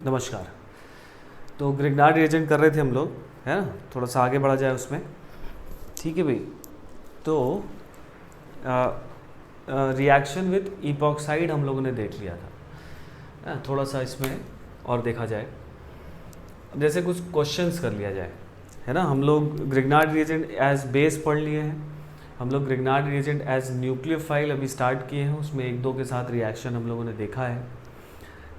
नमस्कार। तो Grignard reagent कर रहे थे हम लोग, है ना। थोड़ा सा आगे बढ़ा जाए उसमें, ठीक है भाई। तो रिएक्शन विद इपॉक्साइड हम लोगों ने देख लिया था। थोड़ा सा इसमें और देखा जाए, जैसे कुछ क्वेश्चंस कर लिया जाए, है ना। हम लोग ग्रिग्नार्ड रिएजेंट एज बेस पढ़ लिए हैं, हम लोग ग्रिग्नार्ड रिएजेंट एज न्यूक्लियोफाइल अभी स्टार्ट किए हैं, उसमें एक दो के साथ रिएक्शन हम लोगों ने देखा है।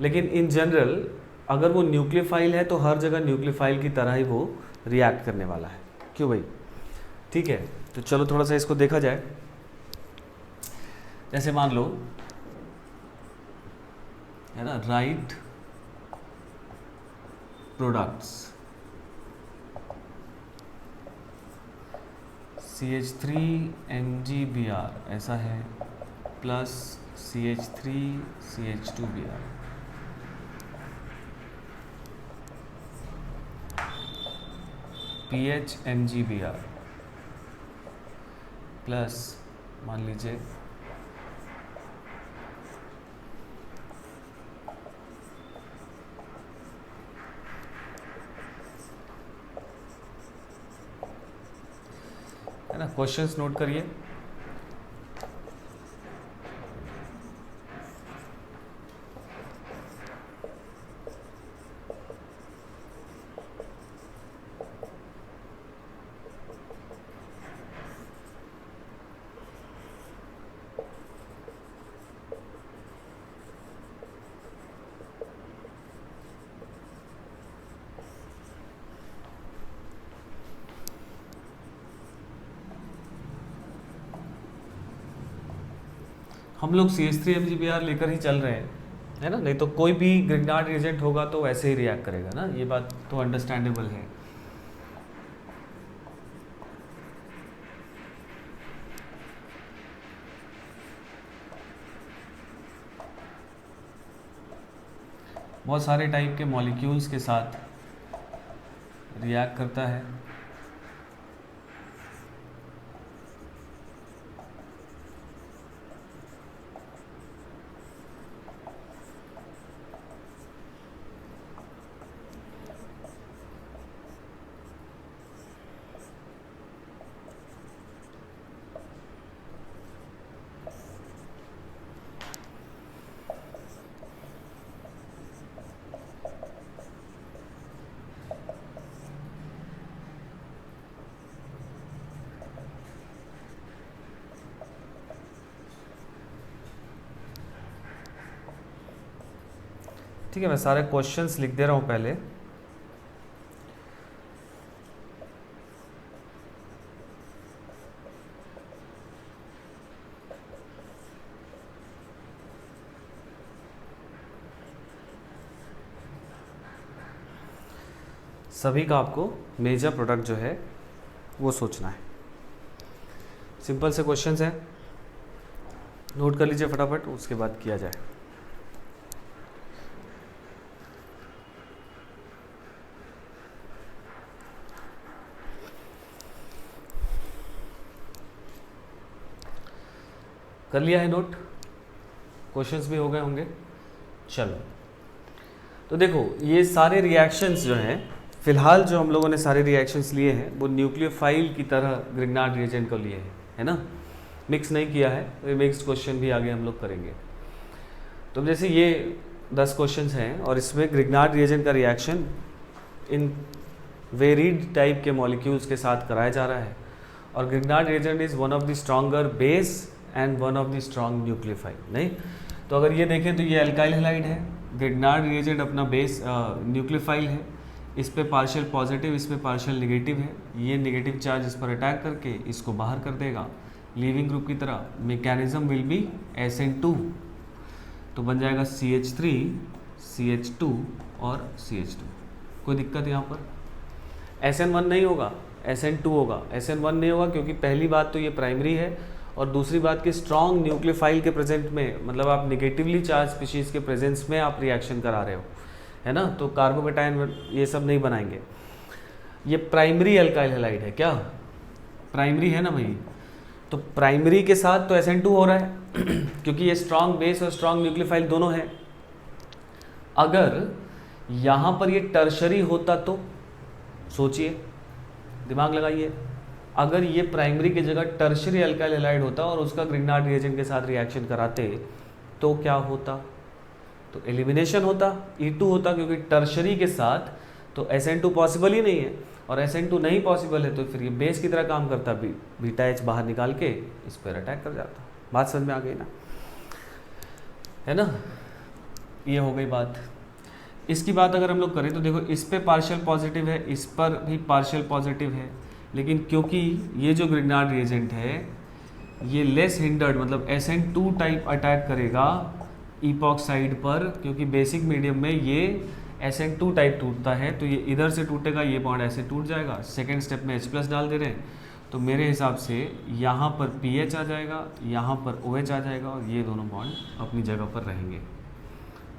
लेकिन इन जनरल अगर वो न्यूक्लियोफाइल है तो हर जगह न्यूक्लियोफाइल की तरह ही वो रिएक्ट करने वाला है। क्यों भाई? ठीक है, तो चलो थोड़ा सा इसको देखा जाए। जैसे मान लो, है ना, राइट प्रोडक्ट्स CH3MgBr ऐसा है, प्लस CH3CH2Br, PHMgBr प्लस मान लीजिए है ना। क्वेश्चंस नोट करिए। हम लोग CH3MgBr लेकर ही चल रहे हैं, है ना। नहीं तो कोई भी ग्रिग्नार्ड रिएजेंट होगा तो वैसे ही रिएक्ट करेगा ना, ये बात तो अंडरस्टैंडेबल है। बहुत सारे टाइप के मॉलिक्यूल्स के साथ रिएक्ट करता है। ठीक है, मैं सारे क्वेश्चंस लिख दे रहा हूँ पहले। सभी का आपको मेजर प्रोडक्ट जो है वो सोचना है। सिंपल से क्वेश्चंस हैं, नोट कर लीजिए फटाफट, उसके बाद किया जाए। कर लिया है नोट? क्वेश्चंस भी हो गए होंगे। चलो, तो देखो ये सारे रिएक्शंस जो हैं, फिलहाल जो हम लोगों ने सारे रिएक्शंस लिए हैं वो न्यूक्लियोफाइल की तरह ग्रिग्नार्ड रिएजेंट को लिए हैं, है ना। मिक्स नहीं किया है, तो मिक्स क्वेश्चन भी आगे हम लोग करेंगे। तो जैसे ये 10 क्वेश्चंस हैं और इसमें ग्रिग्नार्ड रिएजेंट का रिएक्शन इन वेरीड टाइप के मॉलिक्यूल्स के साथ कराया जा रहा है। और Grignard reagent is one of the stronger base and one of the strong nucleophile. नहीं तो अगर ये देखें तो ये अल्काइल हैलाइड है, ग्रिग्नार्ड रिएजेंट अपना बेस न्यूक्लियोफाइल है, इस पे पार्शियल पॉजिटिव, इस पे पार्शियल नेगेटिव है। ये नेगेटिव चार्ज इस पर अटैक करके इसको बाहर कर देगा लीविंग ग्रुप की तरह। मैकेनिज्म विल बी SN2, तो बन जाएगा CH3 CH2 और CH2। कोई दिक्कत यहाँ पर? SN1 नहीं होगा, SN2 होगा। SN1 नहीं होगा क्योंकि पहली बात तो ये प्राइमरी है, और दूसरी बात कि स्ट्रॉन्ग न्यूक्लियोफाइल के प्रेजेंट में, मतलब आप निगेटिवली चार्ज स्पीशीज़ के प्रेजेंस में आप रिएक्शन करा रहे हो, है ना। तो कार्बोकेटाइन ये सब नहीं बनाएंगे। ये प्राइमरी अल्काइल हैलाइड है, क्या प्राइमरी है ना भाई? तो प्राइमरी के साथ तो SN2 हो रहा है क्योंकि ये स्ट्रॉन्ग बेस और स्ट्रॉन्ग न्यूक्लियोफाइल दोनों है। अगर यहाँ पर ये टर्शरी होता तो सोचिए, दिमाग लगाइए, अगर ये प्राइमरी की जगह टर्शरी अल्काइल हैलाइड होता और उसका ग्रिग्नार्ड रिएजेंट के साथ रिएक्शन कराते तो क्या होता, तो एलिमिनेशन होता, E2 होता, क्योंकि टर्शरी के साथ तो SN2 पॉसिबल ही नहीं है, और SN2 नहीं पॉसिबल है तो फिर ये बेस की तरह काम करता, बीटा H बाहर निकाल के इस पर अटैक कर जाता। बात समझ में आ गई ना, है ना, ये हो गई बात। इसकी बात अगर हम लोग करें तो देखो इस पे पार्शियल पॉजिटिव है, इस पर भी पार्शियल पॉजिटिव है, लेकिन क्योंकि ये जो ग्रिग्नार्ड रिएजेंट है ये लेस हिंडर्ड, मतलब SN2 टाइप अटैक करेगा इपॉक्साइड पर, क्योंकि बेसिक मीडियम में ये SN2 टाइप टूटता है, तो ये इधर से टूटेगा, ये बॉन्ड ऐसे टूट जाएगा। सेकेंड स्टेप में H+ डाल दे रहे हैं, तो मेरे हिसाब से यहाँ पर PH आ जाएगा, यहाँ पर OH आ जाएगा, और ये दोनों बॉन्ड अपनी जगह पर रहेंगे।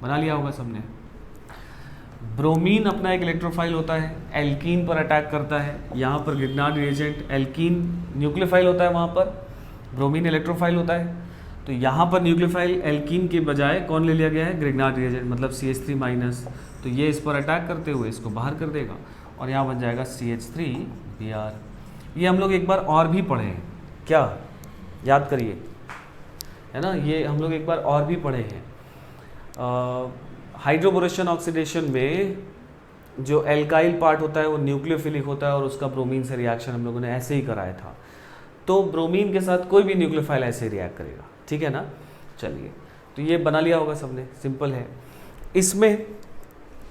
बना लिया होगा सबने। ब्रोमीन अपना एक इलेक्ट्रोफाइल होता है, एल्कीन पर अटैक करता है, यहाँ पर ग्रिग्नार्ड रिएजेंट, एल्कीन न्यूक्लियोफाइल होता है, वहाँ पर ब्रोमीन इलेक्ट्रोफाइल होता है, तो यहाँ पर न्यूक्लियोफाइल एल्कीन के बजाय कौन ले लिया गया है, ग्रिग्नार्ड रिएजेंट, मतलब CH3-, तो ये इस पर अटैक करते हुए इसको बाहर कर देगा, और यहाँ बन जाएगा CH3Br। ये हम लोग एक बार और भी पढ़े हैं, क्या याद करिए, है ना, ये हम लोग एक बार और भी पढ़े हैं। हाइड्रोबोरेशन ऑक्सीडेशन में जो एल्काइल पार्ट होता है वो न्यूक्लियोफिलिक होता है, और उसका ब्रोमीन से रिएक्शन हम लोगों ने ऐसे ही कराया था, तो ब्रोमीन के साथ कोई भी न्यूक्लियोफाइल ऐसे रिएक्ट करेगा, ठीक है ना। चलिए, तो ये बना लिया होगा सबने, सिंपल है। इसमें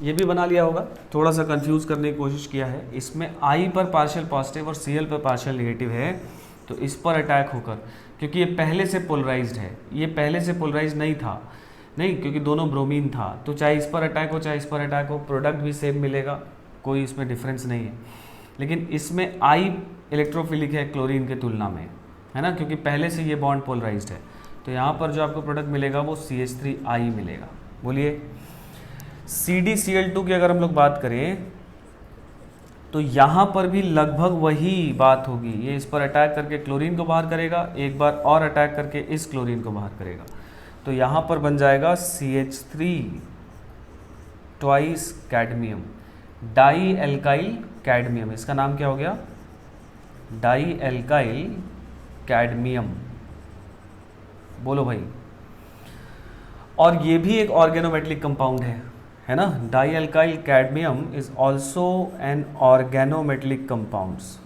ये भी बना लिया होगा, थोड़ा सा कंफ्यूज करने की कोशिश किया है। इसमें I पर पार्शियल पॉजिटिव और Cl पर पार्शियल नेगेटिव है, तो इस पर अटैक होकर, क्योंकि ये पहले से पोलराइज्ड है, ये पहले से पोलराइज्ड नहीं था, नहीं, क्योंकि दोनों ब्रोमीन था, तो चाहे इस पर अटैक हो चाहे इस पर अटैक हो, प्रोडक्ट भी सेम मिलेगा, कोई इसमें डिफरेंस नहीं है। लेकिन इसमें I इलेक्ट्रोफिलिक है क्लोरीन के तुलना में, है ना, क्योंकि पहले से ये बॉन्ड पोलराइज्ड है, तो यहाँ पर जो आपको प्रोडक्ट मिलेगा वो CH3I मिलेगा। बोलिए, CdCl2 की अगर हम लोग बात करें तो यहाँ पर भी लगभग वही बात होगी, ये इस पर अटैक करके क्लोरीन को बाहर करेगा, एक बार और अटैक करके इस क्लोरीन को बाहर करेगा, तो यहाँ पर बन जाएगा CH3 twice cadmium, dialkyl cadmium, इसका नाम क्या हो गया, डाई एल्काइल कैडमियम। बोलो भाई, और ये भी एक ऑर्गेनोमेटलिक कंपाउंड है ना, dialkyl cadmium is also an organometallic compounds,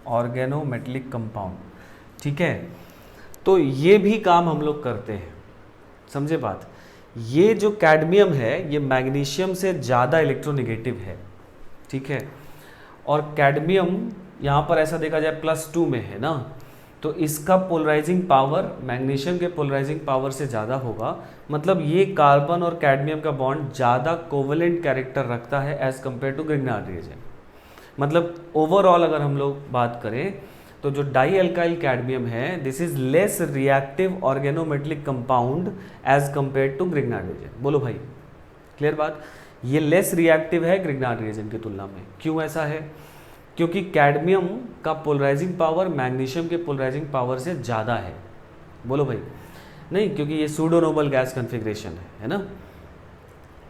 organometallic compound, ठीक है। तो ये भी काम हम लोग करते हैं, समझे बात। ये जो कैडमियम है ये मैग्नीशियम से ज़्यादा इलेक्ट्रोनेगेटिव है, ठीक है, और कैडमियम यहाँ पर ऐसा देखा जाए +2 में है ना, तो इसका पोलराइजिंग पावर मैग्नीशियम के पोलराइजिंग पावर से ज़्यादा होगा, मतलब ये कार्बन और कैडमियम का बॉन्ड ज़्यादा कोवेलेंट कैरेक्टर रखता है as compare to Grignard reagent. मतलब ओवरऑल अगर हम लोग बात करें तो जो डाई एल्काइल कैडमियम है this is less reactive organometallic compound as compare to Grignard reagent. बोलो भाई, क्लियर बात, ये लेस रिएक्टिव है ग्रिग्नार्ड रिएजेंट की तुलना में। क्यों ऐसा है, क्योंकि कैडमियम का पोलराइजिंग पावर मैग्नीशियम के पोलराइजिंग पावर से ज़्यादा है। बोलो भाई, नहीं, क्योंकि ये सूडो नोबल गैस कन्फिग्रेशन है ना।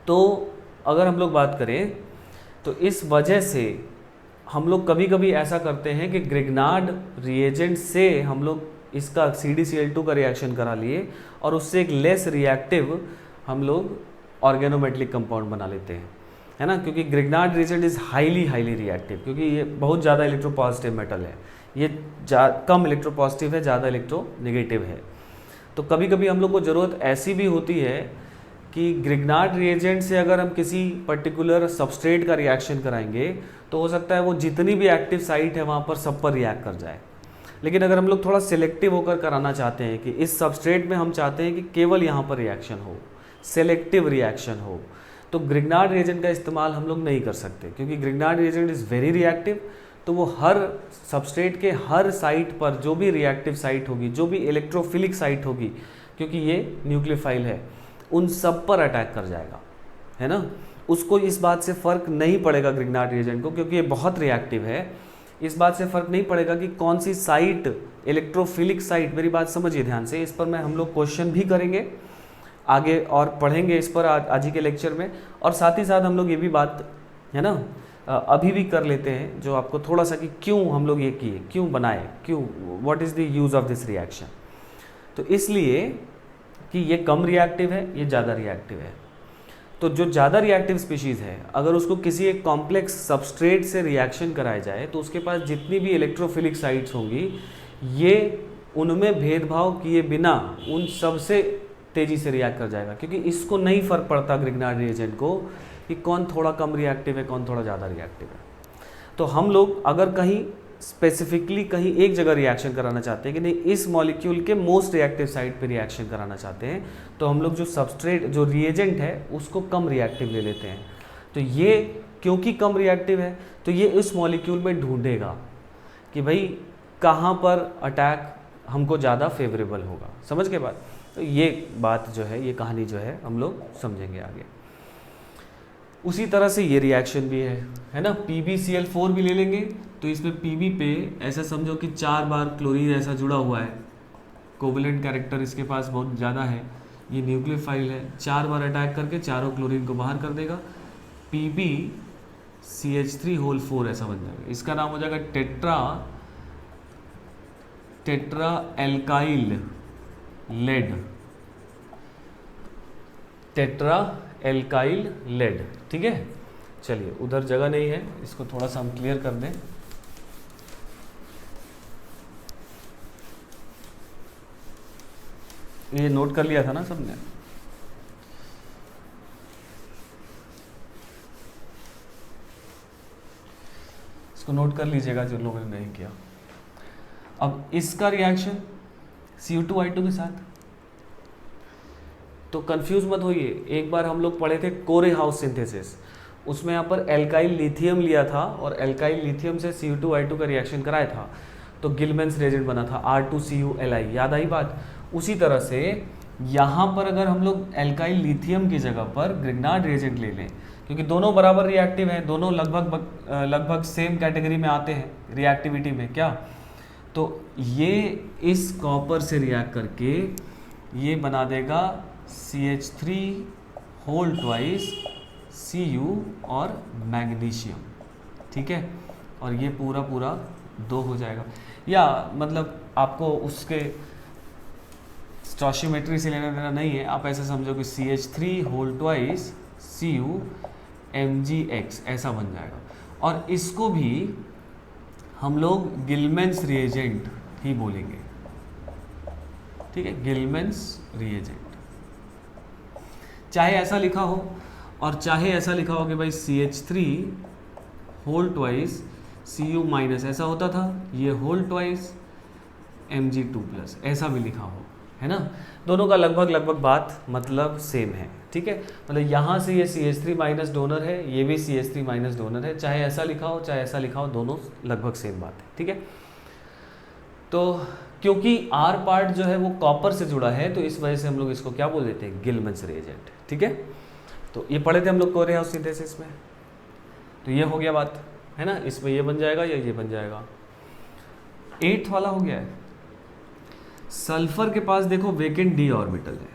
तो अगर हम लोग बात करें तो इस वजह से हम लोग कभी कभी ऐसा करते हैं कि ग्रिग्नार्ड रिएजेंट से हम लोग इसका CdCl2 का रिएक्शन करा लिए और उससे एक लेस रिएक्टिव हम लोग ऑर्गेनोमेटलिक कंपाउंड बना लेते हैं, है ना, क्योंकि Grignard reagent is highly reactive, क्योंकि ये बहुत ज़्यादा इलेक्ट्रोपॉजिटिव मेटल है, ये कम इलेक्ट्रोपॉजिटिव है, ज़्यादा इलेक्ट्रोनेगेटिव है। तो कभी कभी हम लोग को ज़रूरत ऐसी भी होती है कि ग्रिग्नार्ड रिएजेंट से अगर हम किसी पर्टिकुलर सबस्ट्रेट का रिएक्शन कराएंगे तो हो सकता है वो जितनी भी एक्टिव साइट है वहाँ पर सब पर रिएक्ट कर जाए। लेकिन अगर हम लोग थोड़ा सिलेक्टिव होकर कराना चाहते हैं कि इस सबस्ट्रेट में हम चाहते हैं कि केवल यहाँ पर रिएक्शन हो, सेलेक्टिव रिएक्शन हो, तो ग्रिग्नार्ड रिएजेंट का इस्तेमाल हम लोग नहीं कर सकते, क्योंकि Grignard reagent is very reactive. तो वो हर सबस्ट्रेट के हर साइट पर जो भी रिएक्टिव साइट होगी, जो भी इलेक्ट्रोफिलिक साइट होगी, क्योंकि ये न्यूक्लियोफाइल है, उन सब पर अटैक कर जाएगा, है ना। उसको इस बात से फ़र्क नहीं पड़ेगा ग्रिग्नार्ड रिएजेंट को, क्योंकि ये बहुत रिएक्टिव है, इस बात से फ़र्क नहीं पड़ेगा कि कौन सी साइट इलेक्ट्रोफिलिक साइट, मेरी बात समझिए ध्यान से, इस पर मैं हम लोग क्वेश्चन भी करेंगे आगे और पढ़ेंगे इस पर आज ही के लेक्चर में। और साथ ही साथ हम लोग ये भी बात है ना अभी भी कर लेते हैं जो आपको थोड़ा सा कि क्यों हम लोग ये किए, क्यों बनाए, क्यों, what is the use of this reaction. तो इसलिए कि ये कम रिएक्टिव है, ये ज़्यादा रिएक्टिव है। तो जो ज़्यादा रिएक्टिव स्पीशीज़ है अगर उसको किसी एक कॉम्प्लेक्स सबस्ट्रेट से रिएक्शन कराया जाए तो उसके पास जितनी भी इलेक्ट्रोफिलिक साइट्स होंगी ये उनमें भेदभाव किए बिना उन सबसे तेज़ी से रिएक्ट कर जाएगा, क्योंकि इसको नहीं फ़र्क पड़ता ग्रिग्नार्ड रिएजेंट को कि कौन थोड़ा कम रिएक्टिव है, कौन थोड़ा ज़्यादा रिएक्टिव है। तो हम लोग अगर कहीं स्पेसिफिकली कहीं एक जगह रिएक्शन कराना चाहते हैं कि नहीं इस मॉलिक्यूल के मोस्ट रिएक्टिव साइट पे रिएक्शन कराना चाहते हैं, तो हम लोग जो सबस्ट्रेट जो रिएजेंट है उसको कम रिएक्टिव ले लेते हैं। तो ये क्योंकि कम रिएक्टिव है तो ये इस मॉलिक्यूल में ढूंढेगा कि भाई कहाँ पर अटैक हमको ज़्यादा फेवरेबल होगा। समझ के बाद तो ये बात जो है, ये कहानी जो है हम लोग समझेंगे आगे। उसी तरह से ये रिएक्शन भी है ना। PbCl4 भी ले लेंगे तो इसमें Pb पे ऐसा समझो कि 4 बार क्लोरीन ऐसा जुड़ा हुआ है, कोवलेंट कैरेक्टर इसके पास बहुत ज़्यादा है, ये न्यूक्लियोफाइल है, 4 बार अटैक करके चारों क्लोरीन को बाहर कर देगा, PbCH3 ऐसा बन जाएगा। इसका नाम हो जाएगा tetraalkyl lead, tetraalkyl lead. ठीक है, चलिए उधर जगह नहीं है, इसको थोड़ा सा हम क्लियर कर दें। ये नोट कर लिया था ना सबने? इसको नोट कर लीजिएगा जो लोगों ने नहीं किया। अब इसका रिएक्शन Cu2 के साथ, तो कंफ्यूज मत होइए। एक बार हम लोग पढ़े थे कोरे हाउस सिंथेसिस, उसमें यहाँ पर एल्काइल लिथियम लिया था और एल्काइल लिथियम से Cu2 का रिएक्शन कराया था तो गिलमेंस रिएजेंट बना था R2CuLi, याद आई बात। उसी तरह से यहाँ पर अगर हम लोग एल्काइल लिथियम की जगह पर ग्रिग्नार्ड रिएजेंट ले लें, क्योंकि दोनों बराबर रिएक्टिव हैं, दोनों लगभग सेम कैटेगरी में आते हैं रिएक्टिविटी में क्या, तो ये इस कॉपर से रिएक्ट करके ये बना देगा CH3 होल ट्वाइस Cu और मैग्नीशियम। ठीक है, और ये पूरा 2 हो जाएगा। या मतलब आपको उसके स्टोशियोमेट्री से लेना देना नहीं है, आप ऐसे समझो कि CH3 whole twice Cu Mgx ऐसा बन जाएगा। और इसको भी हम लोग गिलमेंस रिएजेंट ही बोलेंगे। ठीक है, गिलमेंस रिएजेंट, चाहे ऐसा लिखा हो और चाहे ऐसा लिखा हो कि भाई CH3 whole twice Cu minus ऐसा होता था, ये होल ट्वाइस Mg2+ ऐसा भी लिखा हो, है ना। दोनों का लगभग बात मतलब सेम है। ठीक है, मतलब यहाँ से ये CH3 माइनस डोनर है, ये भी CH3 माइनस डोनर है, चाहे ऐसा लिखा हो चाहे ऐसा लिखा हो, दोनों लगभग सेम बात है। ठीक है, तो क्योंकि R पार्ट जो है वो कॉपर से जुड़ा है तो इस वजह से हम लोग इसको क्या बोल देते हैं, गिलमेंस रिएजेंट। ठीक है, तो ये पढ़े थे हम लोग कोरे हाउस सिंथेसिस में, तो ये हो गया बात, है ना। इसमें ये बन जाएगा या ये बन जाएगा। 8th वाला हो गया है। सल्फर के पास देखो वेकेंट d ऑर्बिटल है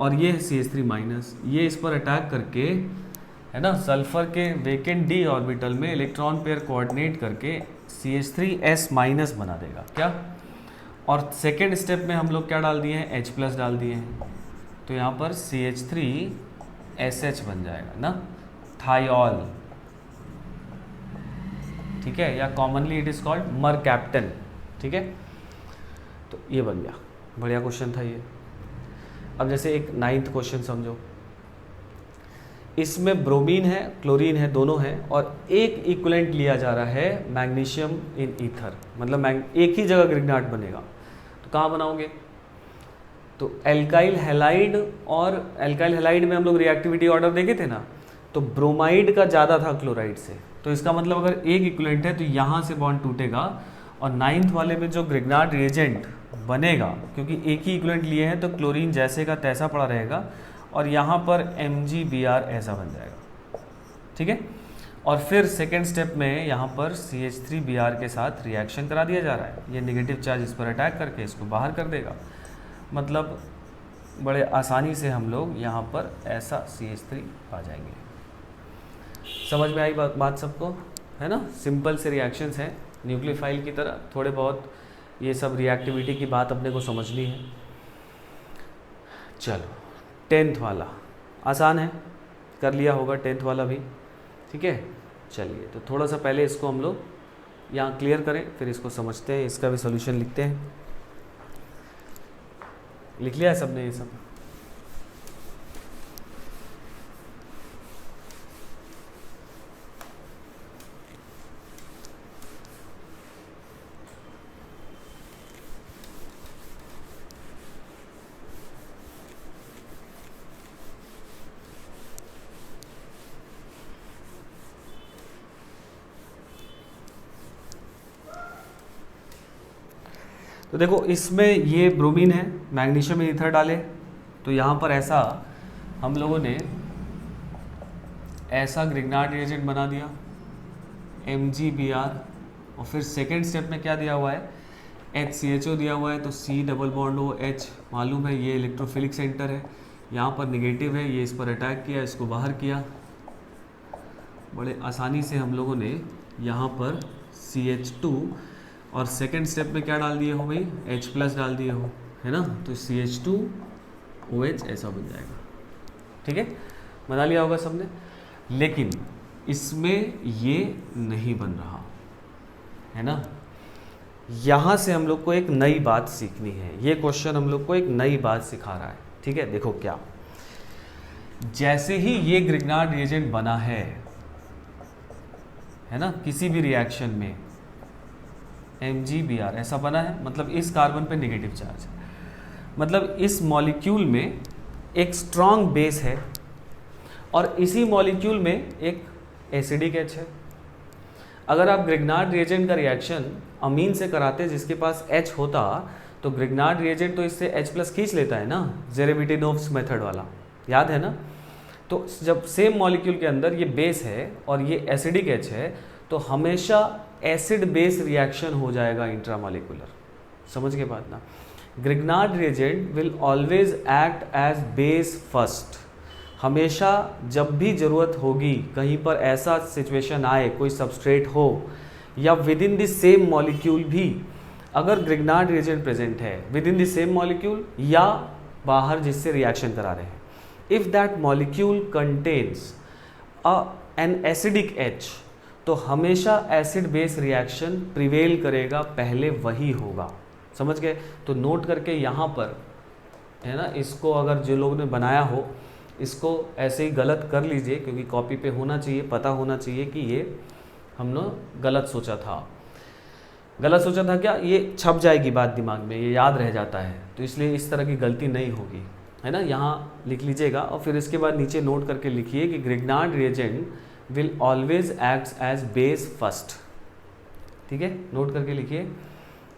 और ये है CH3 माइनस, ये इस पर अटैक करके, है ना, सल्फर के वेकेंट d ऑर्बिटल में इलेक्ट्रॉन पेयर कोऑर्डिनेट करके CH3s माइनस बना देगा क्या। और सेकेंड स्टेप में हम लोग क्या डाल दिए हैं, H+ डाल दिए हैं, तो यहाँ पर CH3SH बन जाएगा ना, थाइऑल। ठीक है, या commonly it is called mercaptan. ठीक है, तो ये बन गया, बढ़िया क्वेश्चन था ये। अब जैसे एक 9th क्वेश्चन समझो, इसमें ब्रोमीन है, क्लोरीन है, दोनों हैं और एक इक्विवेलेंट लिया जा रहा है मैग्नीशियम इन ईथर, मतलब एक ही जगह ग्रिग्नार्ड बनेगा। तो कहाँ बनाओगे, तो एल्काइल हैलाइड, और एल्काइल हैलाइड में हम लोग रिएक्टिविटी ऑर्डर देखे थे ना, तो ब्रोमाइड का ज़्यादा था क्लोराइड से, तो इसका मतलब अगर एक इक्विवेलेंट है तो यहाँ से बॉन्ड टूटेगा और 9th वाले में जो ग्रिग्नार्ड रिएजेंट बनेगा, क्योंकि एक ही इक्विवेलेंट लिए हैं तो क्लोरीन जैसे का तैसा पड़ा रहेगा और यहाँ पर MgBr ऐसा बन जाएगा। ठीक है, और फिर सेकेंड स्टेप में यहाँ पर CH3Br के साथ रिएक्शन करा दिया जा रहा है, ये नेगेटिव चार्ज इस पर अटैक करके इसको बाहर कर देगा। मतलब बड़े आसानी से हम लोग यहाँ पर ऐसा CH3 पा जाएंगे। समझ में आई बात सबको, है ना? सिंपल से रिएक्शंस हैं न्यूक्लियोफाइल की तरह, थोड़े बहुत ये सब रिएक्टिविटी की बात अपने को समझनी है। चलो 10th वाला आसान है, कर लिया होगा 10th वाला भी, ठीक है। चलिए तो थोड़ा सा पहले इसको हम लोग यहाँ क्लियर करें, फिर इसको समझते हैं, इसका भी सॉल्यूशन लिखते हैं। लिख लिया है सबने ये सब? तो देखो इसमें ये ब्रोमीन है, मैग्नीशियम में ईथर डाले, तो यहाँ पर ऐसा हम लोगों ने ऐसा ग्रिग्नार्ड रिएजेंट बना दिया MgBr, और फिर सेकेंड स्टेप में क्या दिया हुआ है, HCHO दिया हुआ है, तो C double bond O H मालूम है, ये इलेक्ट्रोफिलिक सेंटर है, यहाँ पर निगेटिव है, ये इस पर अटैक किया, इसको बाहर किया। बड़े आसानी से हम लोगों ने यहाँ पर CH2 और सेकेंड स्टेप में क्या डाल दिए हो भाई, H+ डाल दिए हो, है ना? तो CH2OH ऐसा बन जाएगा, ठीक है, बना लिया होगा सबने। लेकिन इसमें ये नहीं बन रहा है ना, यहाँ से हम लोग को एक नई बात सीखनी है। ये क्वेश्चन हम लोग को एक नई बात सिखा रहा है, ठीक है। देखो क्या, जैसे ही ये ग्रिग्नार्ड रिएजेंट बना है ना, किसी भी रिएक्शन में MgBr ऐसा बना है, मतलब इस कार्बन पे नेगेटिव चार्ज है, मतलब इस मॉलिक्यूल में एक स्ट्रॉन्ग बेस है और इसी मॉलिक्यूल में एक एसिडिक H है। अगर आप ग्रिग्नार्ड रिएजेंट का रिएक्शन अमीन से कराते जिसके पास H होता, तो ग्रिग्नार्ड रिएजेंट तो इससे H+ खींच लेता है ना, जेरेबिटिनोव्स मेथड वाला, याद है ना? तो जब सेम मॉलिक्यूल के अंदर ये बेस है और ये एसिडिक H है, तो हमेशा एसिड बेस रिएक्शन हो जाएगा इंट्रामॉलिक्यूलर। समझ के बात ना? Grignard reagent will always act as base first. हमेशा जब भी ज़रूरत होगी, कहीं पर ऐसा सिचुएशन आए, कोई सबस्ट्रेट हो या with in the same molecule भी अगर ग्रिग्नार्ड रिएजेंट प्रेजेंट है, with in the same molecule या बाहर जिससे रिएक्शन करा रहे हैं, if that molecule contains an acidic H, तो हमेशा एसिड बेस रिएक्शन प्रिवेल करेगा, पहले वही होगा। समझ गए? तो नोट करके यहाँ पर, है ना, इसको अगर जो लोग ने बनाया हो इसको ऐसे ही गलत कर लीजिए, क्योंकि कॉपी पे होना चाहिए, पता होना चाहिए कि ये हमने गलत सोचा था। गलत सोचा था क्या, ये छप जाएगी बात दिमाग में, ये याद रह जाता है, तो इसलिए इस तरह की गलती नहीं होगी, है ना। यहाँ लिख लीजिएगा और फिर इसके बाद नीचे नोट करके लिखिए कि Grignard reagent will always act as base first. ठीक है, नोट करके लिखिए,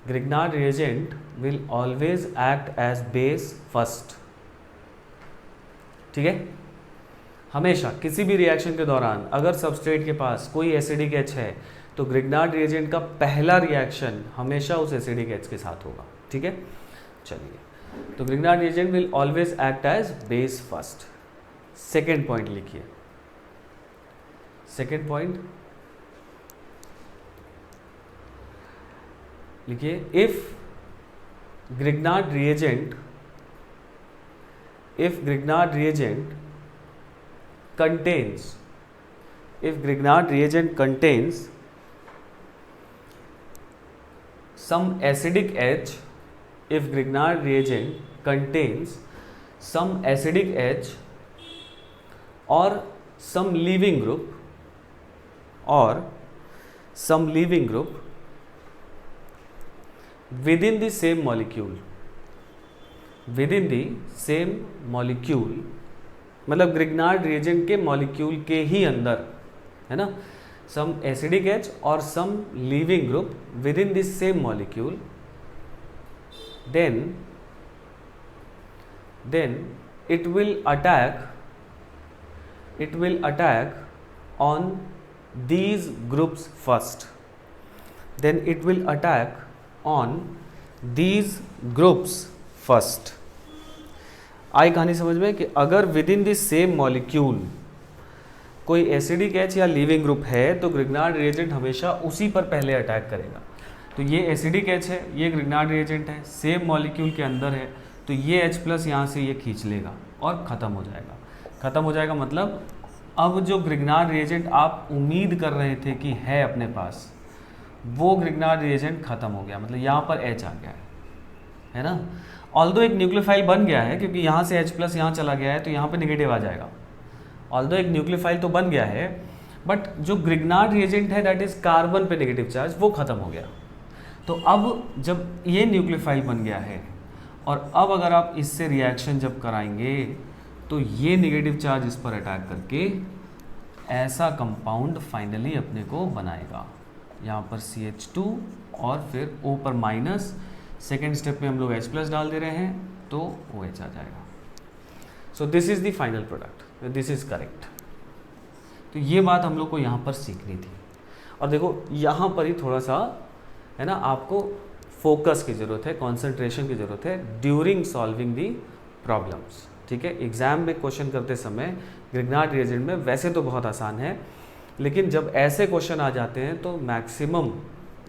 Grignard reagent will always act as base first. ठीक है, हमेशा किसी भी रिएक्शन के दौरान अगर सबस्ट्रेट के पास कोई एसिडिक H है तो ग्रिग्नार्ड रिएजेंट का पहला रिएक्शन हमेशा उस एसिडिक H के साथ होगा। ठीक है, चलिए, तो Grignard reagent will always act as base first. Second point लिखिए, सेकेंड पॉइंट लिखिए, if Grignard reagent contains some acidic H, if Grignard reagent contains some acidic H or some leaving group within the same molecule, मतलब Grignard reagent के molecule के ही अंदर, है ना, some acidic H और some leaving group within this same molecule, then it will attack on these groups first. Then it will attack on these groups first. आई कहानी समझ में कि अगर with in this same molecule कोई acidic H या leaving group है तो Grignard reagent हमेशा उसी पर पहले अटैक करेगा। तो ये एसिडिक एच है, ये ग्रिग्नार्ड रिएजेंट है, सेम मॉलिक्यूल के अंदर है, तो ये H प्लस यहाँ से ये खींच लेगा और ख़त्म हो जाएगा। ख़त्म हो जाएगा मतलब अब जो ग्रिग्नार्ड रिएजेंट आप उम्मीद कर रहे थे कि है अपने पास, वो ग्रिग्नार्ड रिएजेंट ख़त्म हो गया, मतलब यहाँ पर H आ गया है ना। ऑल्दो एक न्यूक्लियोफाइल बन गया है क्योंकि यहाँ से H प्लस यहाँ चला गया है तो यहाँ पे नेगेटिव आ जाएगा। ऑल्दो एक न्यूक्लियोफाइल तो बन गया है बट जो ग्रिग्नार्ड रिएजेंट है दैट इज़ कार्बन पे नेगेटिव चार्ज, वो ख़त्म हो गया। तो अब जब ये न्यूक्लियोफाइल बन गया है और अब अगर आप इससे रिएक्शन जब कराएंगे तो ये नेगेटिव चार्ज इस पर अटैक करके ऐसा कंपाउंड फाइनली अपने को बनाएगा। यहाँ पर CH2 और फिर O पर माइनस, सेकेंड स्टेप में हम लोग H प्लस डाल दे रहे हैं तो OH आ जाएगा। So this is the final product, this is correct. तो ये बात हम लोग को यहाँ पर सीखनी थी। और देखो यहाँ पर ही थोड़ा सा है ना आपको फोकस की ज़रूरत है, कंसंट्रेशन की ज़रूरत है ड्यूरिंग सॉल्विंग दी प्रॉब्लम्स। ठीक है, एग्ज़ाम में क्वेश्चन करते समय ग्रिग्नार्ड रिएजेंट में वैसे तो बहुत आसान है, लेकिन जब ऐसे क्वेश्चन आ जाते हैं तो मैक्सिमम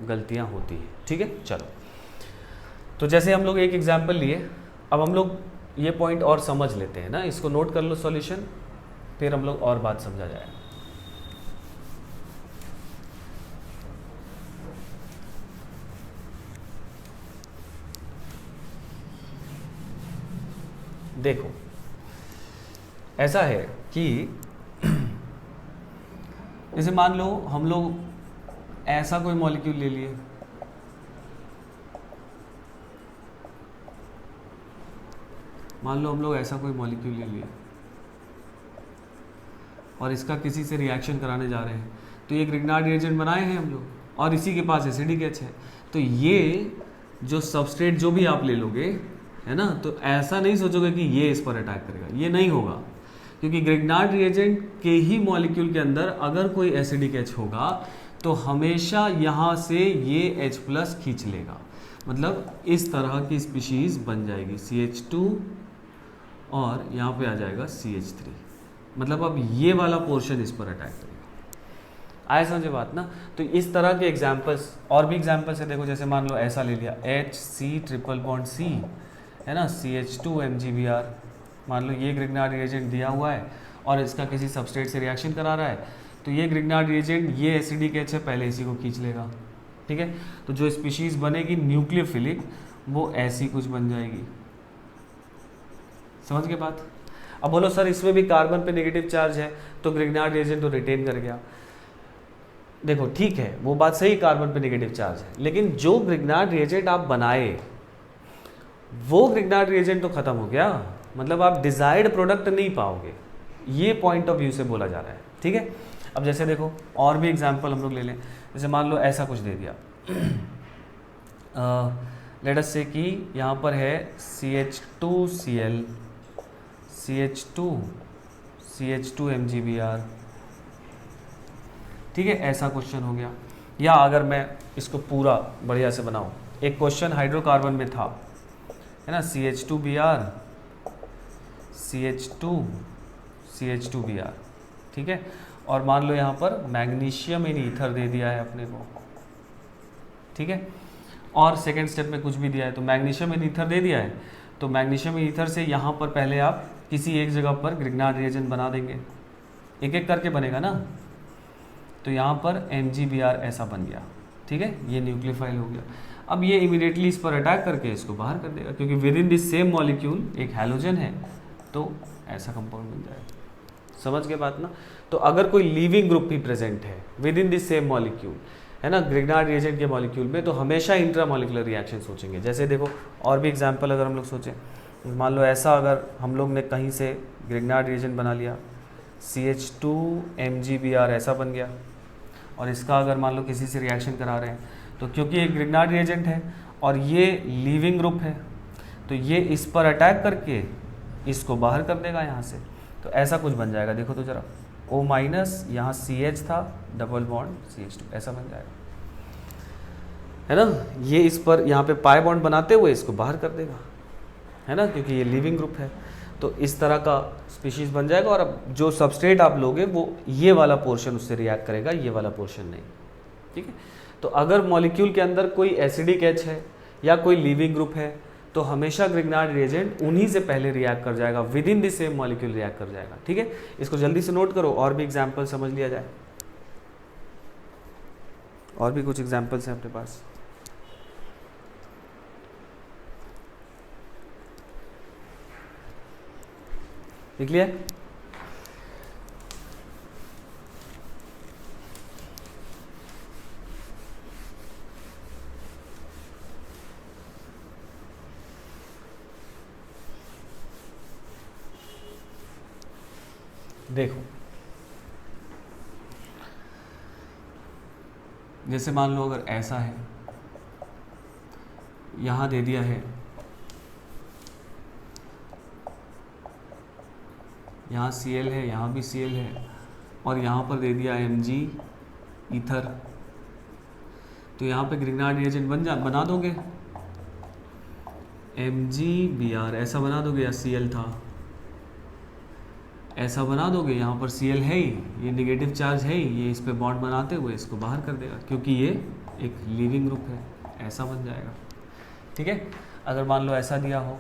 गलतियाँ होती हैं। ठीक है, चलो तो जैसे हम लोग एक एग्जाम्पल लिए, अब हम लोग ये पॉइंट और समझ लेते हैं ना, इसको नोट कर लो सॉल्यूशन, फिर हम लोग और बात समझा जाएगा। देखो ऐसा है कि जैसे मान लो हम लोग ऐसा कोई मॉलिक्यूल ले लिए, मान लो हम लोग ऐसा कोई मॉलिक्यूल ले लिए और इसका किसी से रिएक्शन कराने जा रहे हैं, तो ये ग्रिग्नार्ड रिएजेंट बनाए हैं हम लोग और इसी के पास एसिडिक एच है, तो ये जो सबस्ट्रेट जो भी आप ले लोगे है ना, तो ऐसा नहीं सोचोगे कि ये इस पर अटैक करेगा, ये नहीं होगा, क्योंकि ग्रिग्नार्ड रिएजेंट के ही मॉलिक्यूल के अंदर अगर कोई एसिडिक एच होगा तो हमेशा यहाँ से ये H प्लस खींच लेगा, मतलब इस तरह की स्पीशीज बन जाएगी CH2 और यहाँ पे आ जाएगा CH3, मतलब अब ये वाला पोर्शन इस पर अटैक करेगा। आए समझे बात ना। तो इस तरह के एग्जाम्पल्स और भी एग्जाम्पल्स है, देखो जैसे मान लो ऐसा ले लिया HC ट्रिपल बॉन्ड C है ना, CH2 MgBr, मान लो ये ग्रिग्नार्ड रिएजेंट दिया हुआ है और इसका किसी सबस्ट्रेट से रिएक्शन करा रहा है, तो ये ग्रिग्नार्ड रिएजेंट ये एसिडिक एच है, पहले इसी को खींच लेगा। ठीक है, तो जो स्पीशीज बनेगी न्यूक्लियोफिलिक वो ऐसी कुछ बन जाएगी। समझ के बात। अब बोलो सर इसमें भी कार्बन पे नेगेटिव चार्ज है तो ग्रिग्नार्ड रिएजेंट तो रिटेन कर गया। देखो ठीक है, वो बात सही, कार्बन पे नेगेटिव चार्ज है, लेकिन जो ग्रिग्नार्ड रिएजेंट आप बनाए वो ग्रिग्नार्ड रिएजेंट तो खत्म हो गया, मतलब आप डिजायर्ड प्रोडक्ट नहीं पाओगे, ये पॉइंट ऑफ व्यू से बोला जा रहा है। ठीक है, अब जैसे देखो और भी एग्जांपल हम लोग ले लें, जैसे मान लो ऐसा कुछ दे दिया, लेट अस से कि यहाँ पर है CH2Cl CH2 MgBr। ठीक है, ऐसा क्वेश्चन हो गया। या अगर मैं इसको पूरा बढ़िया से बनाऊँ, एक क्वेश्चन हाइड्रोकार्बन में था है ना, CH2Br CH2Br। ठीक है, और मान लो यहाँ पर मैग्नीशियम इन ईथर दे दिया है अपने को। ठीक है, और सेकेंड स्टेप में कुछ भी दिया है, तो मैग्नीशियम इन ईथर दे दिया है, तो मैग्नीशियम इन ईथर से यहाँ पर पहले आप किसी एक जगह पर ग्रिग्नार्ड रिएजेंट बना देंगे, एक एक करके बनेगा ना, तो यहाँ पर MgBr ऐसा बन गया। ठीक है, ये न्यूक्लियोफाइल हो गया। अब ये इमीडिएटली इस पर अटैक करके इसको बाहर कर देगा, क्योंकि with in this same molecule एक हैलोजन है, तो ऐसा कंपाउंड बन जाएगा। समझ के बात ना। तो अगर कोई लिविंग ग्रुप भी प्रेजेंट है with in this same molecule है ना, ग्रिग्नार्ड रिएजेंट के मॉलिक्यूल में, तो हमेशा इंट्रामॉलिक्यूलर रिएक्शन सोचेंगे। जैसे देखो और भी एग्जांपल अगर हम लोग सोचें, मान लो ऐसा अगर हम लोग ने कहीं से ग्रिग्नार्ड रिएजेंट बना लिया, CH2 MgBr ऐसा बन गया, और इसका अगर मान लो किसी से रिएक्शन करा रहे हैं, तो क्योंकि ये ग्रिग्नार्ड रिएजेंट है और ये लीविंग ग्रुप है, तो ये इस पर अटैक करके इसको बाहर कर देगा यहाँ से, तो ऐसा कुछ बन जाएगा। देखो तो जरा O माइनस, यहाँ CH था, डबल बॉन्ड CH2 ऐसा बन जाएगा है ना। ये इस पर यहाँ पे पाई बॉन्ड बनाते हुए इसको बाहर कर देगा है ना, क्योंकि ये लिविंग ग्रुप है। तो इस तरह का स्पीशीज़ बन जाएगा, और अब जो सबस्ट्रेट आप लोगे वो ये वाला पोर्शन उससे रिएक्ट करेगा, ये वाला पोर्शन नहीं। ठीक है, तो अगर मॉलिक्यूल के अंदर कोई एसिडिक एच है या कोई लीविंग ग्रुप है तो हमेशा ग्रिग्नार्ड रिएजेंट उन्हीं से पहले रिएक्ट कर जाएगा, with in the same molecule react कर जाएगा। ठीक है, इसको जल्दी से नोट करो, और भी एग्जाम्पल समझ लिया जाए। और भी कुछ एग्जाम्पल्स हैं अपने पास। लिख लिया? देखो, जैसे मान लो अगर ऐसा है, यहां दे दिया है, यहाँ Cl है, यहाँ भी Cl है, और यहाँ पर दे दिया Mg ईथर, तो यहाँ पे ग्रिग्नार्ड रिएजेंट बना दोगे, MgBr ऐसा बना दोगे, या Cl था ऐसा बना दोगे, यहाँ पर Cl है ही, ये नेगेटिव चार्ज है ही, ये इस पे बॉन्ड बनाते हुए इसको बाहर कर देगा, क्योंकि ये एक लीविंग ग्रुप है, ऐसा बन जाएगा। ठीक है, अगर मान लो ऐसा दिया हो,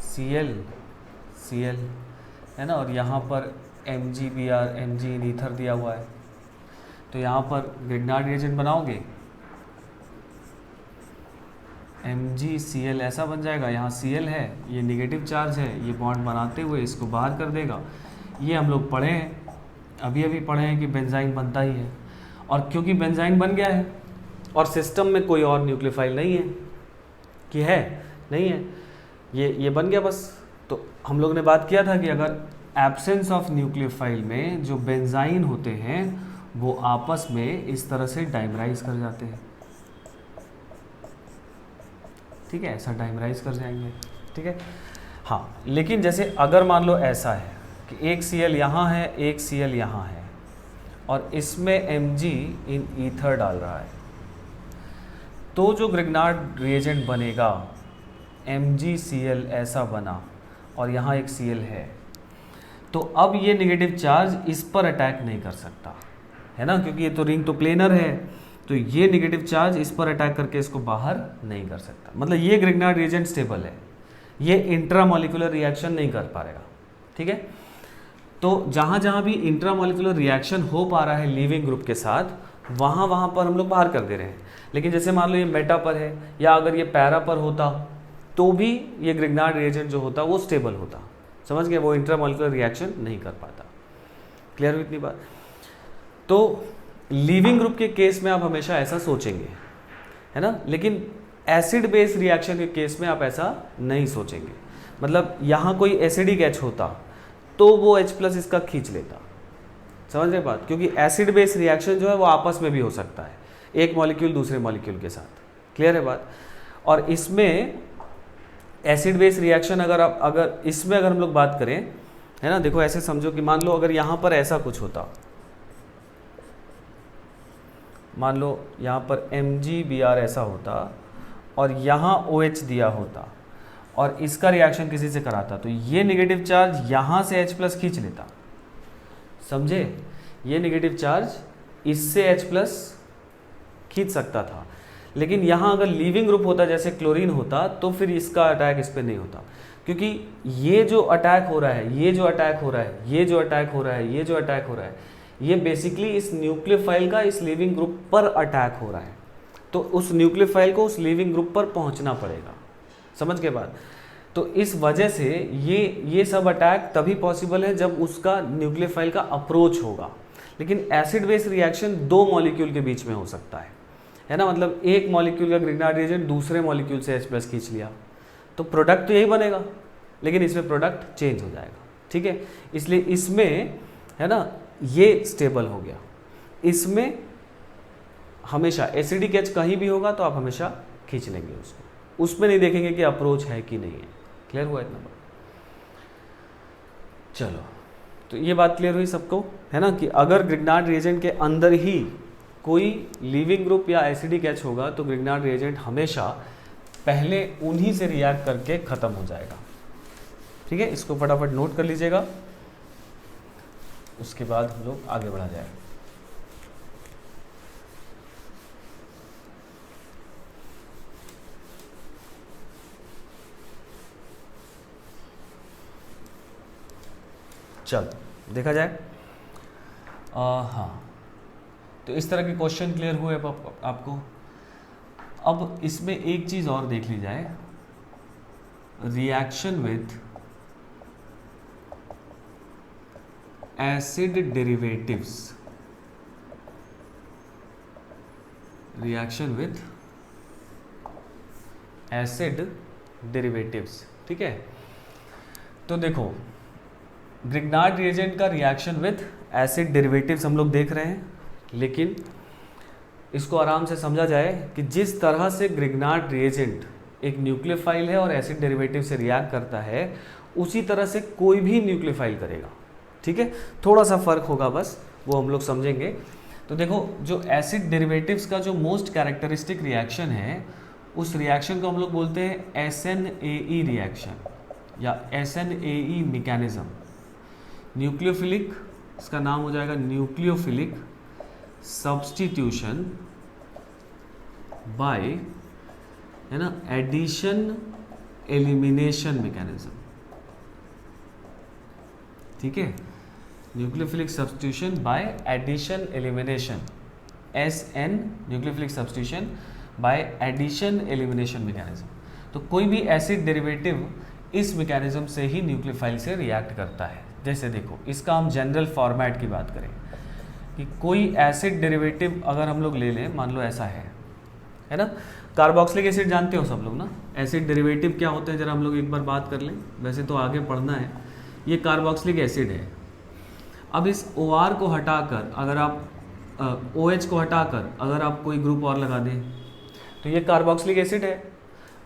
Cl है ना, और यहाँ पर MgBr Mg इन ईथर दिया हुआ है, तो यहाँ पर ग्रिग्नार्ड रिएजेंट बनाओगे, MgCl ऐसा बन जाएगा, यहाँ Cl है, ये नेगेटिव चार्ज है, ये बॉन्ड बनाते हुए इसको बाहर कर देगा। ये हम लोग पढ़े हैं, अभी अभी पढ़े हैं कि बेंजाइन बनता ही है, और क्योंकि बेंजाइन बन गया है और सिस्टम में कोई और न्यूक्लियोफाइल नहीं है, कि है नहीं है, ये बन गया बस। तो हम लोग ने बात किया था कि अगर एब्सेंस ऑफ न्यूक्लियोफाइल में जो बेंजाइन होते हैं वो आपस में इस तरह से डाइमराइज कर जाते हैं। ठीक है, ऐसा डाइमराइज कर जाएंगे। ठीक है, हाँ, लेकिन जैसे अगर मान लो ऐसा है कि एक Cl यहाँ है, एक Cl यहाँ है, और इसमें Mg इन ईथर डाल रहा है, तो जो ग्रिग्नार्ड रिएजेंट बनेगा MgCl ऐसा बना, और यहाँ एक Cl है, तो अब ये नेगेटिव चार्ज इस पर अटैक नहीं कर सकता है ना, क्योंकि ये तो रिंग तो प्लेनर है, तो ये नेगेटिव चार्ज इस पर अटैक करके इसको बाहर नहीं कर सकता। मतलब ये ग्रिग्नार्ड रिएजेंट स्टेबल है, ये इंट्रामोलिकुलर रिएक्शन नहीं कर पाएगा। ठीक है, तो जहाँ जहाँ भी इंट्रामोलिकुलर रिएक्शन हो पा रहा है लिविंग ग्रुप के साथ, वहाँ पर हम लोग बाहर कर दे रहे हैं। लेकिन जैसे मान लो ये मेटा पर है, या अगर ये पैरा पर होता, तो भी ये ग्रिग्नार्ड रिएजेंट जो होता वो स्टेबल होता। समझ गए, वो इंट्रामोलिकुलर रिएक्शन नहीं कर पाता। क्लियर हुई इतनी बात? तो लिविंग ग्रुप के केस में आप हमेशा ऐसा सोचेंगे, है ना, लेकिन एसिड बेस रिएक्शन के केस में आप ऐसा नहीं सोचेंगे। मतलब यहाँ कोई एसिडिक एच होता तो वो H+ इसका खींच लेता। समझ रहे बात? क्योंकि एसिड बेस रिएक्शन जो है वो आपस में भी हो सकता है, एक मॉलिक्यूल दूसरे मॉलिक्यूल के साथ। क्लियर है बात? और इसमें एसिड बेस रिएक्शन अगर इसमें अगर हम लोग बात करें, है ना, देखो ऐसे समझो कि मान लो अगर यहाँ पर ऐसा कुछ होता, मान लो यहाँ पर MgBr ऐसा होता और यहाँ OH दिया होता और इसका रिएक्शन किसी से कराता, तो ये नेगेटिव चार्ज यहाँ से H+ खींच लेता। समझे? ये नेगेटिव चार्ज इससे H+ खींच सकता था, लेकिन यहाँ अगर लीविंग ग्रुप होता जैसे क्लोरीन होता तो फिर इसका अटैक इस पर नहीं होता, क्योंकि ये जो अटैक हो रहा है, ये जो अटैक हो रहा है, ये जो अटैक हो रहा है, ये जो अटैक हो रहा है, ये बेसिकली इस न्यूक्लियोफाइल का इस लिविंग ग्रुप पर अटैक हो रहा है। तो उस न्यूक्लियोफाइल को उस लिविंग ग्रुप पर पहुंचना पड़ेगा। समझ के बाद? तो इस वजह से ये सब अटैक तभी पॉसिबल है जब उसका न्यूक्लियोफाइल का अप्रोच होगा। लेकिन एसिड बेस रिएक्शन दो मॉलिक्यूल के बीच में हो सकता है ना, मतलब एक मॉलिक्यूल का ग्रिग्नार्ड रिएजेंट दूसरे मॉलिक्यूल से H+ खींच लिया, तो प्रोडक्ट तो यही बनेगा, लेकिन इसमें प्रोडक्ट चेंज हो जाएगा। ठीक है, इसलिए इसमें, है ना, ये स्टेबल हो गया। इसमें हमेशा एसिडिक एच कहीं भी होगा तो आप हमेशा खींच लेंगे उसको, उसमें नहीं देखेंगे कि अप्रोच है कि नहीं है। क्लियर हुआ इतना बात? चलो, तो ये बात क्लियर हुई सबको, है ना, कि अगर ग्रिग्नार्ड रिएजेंट के अंदर ही कोई लिविंग ग्रुप या एसिडिक एच होगा तो ग्रिग्नार्ड रिएजेंट हमेशा पहले उन्हीं से रिएक्ट करके ख़त्म हो जाएगा। ठीक है, इसको फटाफट नोट कर लीजिएगा, उसके बाद हम लोग आगे बढ़ा जाएंगे। चलो देखा जाए। हाँ, तो इस तरह के क्वेश्चन क्लियर हुए आपको। अब इसमें एक चीज़ और देख ली जाए, reaction with acid derivatives, reaction with acid derivatives. ठीक है, तो देखो ग्रिग्नार्ड रिएजेंट का रिएक्शन विथ एसिड डेरिवेटिव्स हम लोग देख रहे हैं, लेकिन इसको आराम से समझा जाए कि जिस तरह से ग्रिग्नार्ड रिएजेंट एक न्यूक्लियोफाइल है और एसिड डेरिवेटिव से रिएक्ट करता है, उसी तरह से कोई भी न्यूक्लियोफाइल करेगा। ठीक है, थोड़ा सा फर्क होगा बस, वो हम लोग समझेंगे। तो देखो, जो एसिड डेरिवेटिव्स का जो मोस्ट कैरेक्टरिस्टिक रिएक्शन है, उस रिएक्शन को हम लोग बोलते हैं SNAE रिएक्शन या SNAE मैकेनिज्म। न्यूक्लियोफिलिक, इसका नाम हो जाएगा न्यूक्लियोफिलिक सब्स्टिट्यूशन बाय, है ना, एडिशन एलिमिनेशन मैकेनिज्म। ठीक है, nucleophilic substitution by addition elimination, SN nucleophilic substitution by addition elimination mechanism. तो कोई भी एसिड डेरिवेटिव इस मैकेनिज्म से ही न्यूक्लियोफाइल से रिएक्ट करता है। जैसे देखो, इसका हम जनरल फॉर्मेट की बात करें कि कोई एसिड डेरिवेटिव अगर हम लोग ले लें, मान लो ऐसा है ना, कार्बोक्सिलिक एसिड जानते हो सब लोग ना, एसिड डेरिवेटिव क्या होते हैं जरा हम लोग एक बार बात कर लें, वैसे तो आगे पढ़ना है। ये कार्बोक्सिलिक एसिड है। अब इस OR को हटाकर अगर आप OH को हटाकर अगर आप कोई ग्रुप और लगा दें तो ये कार्बोक्सिलिक एसिड है।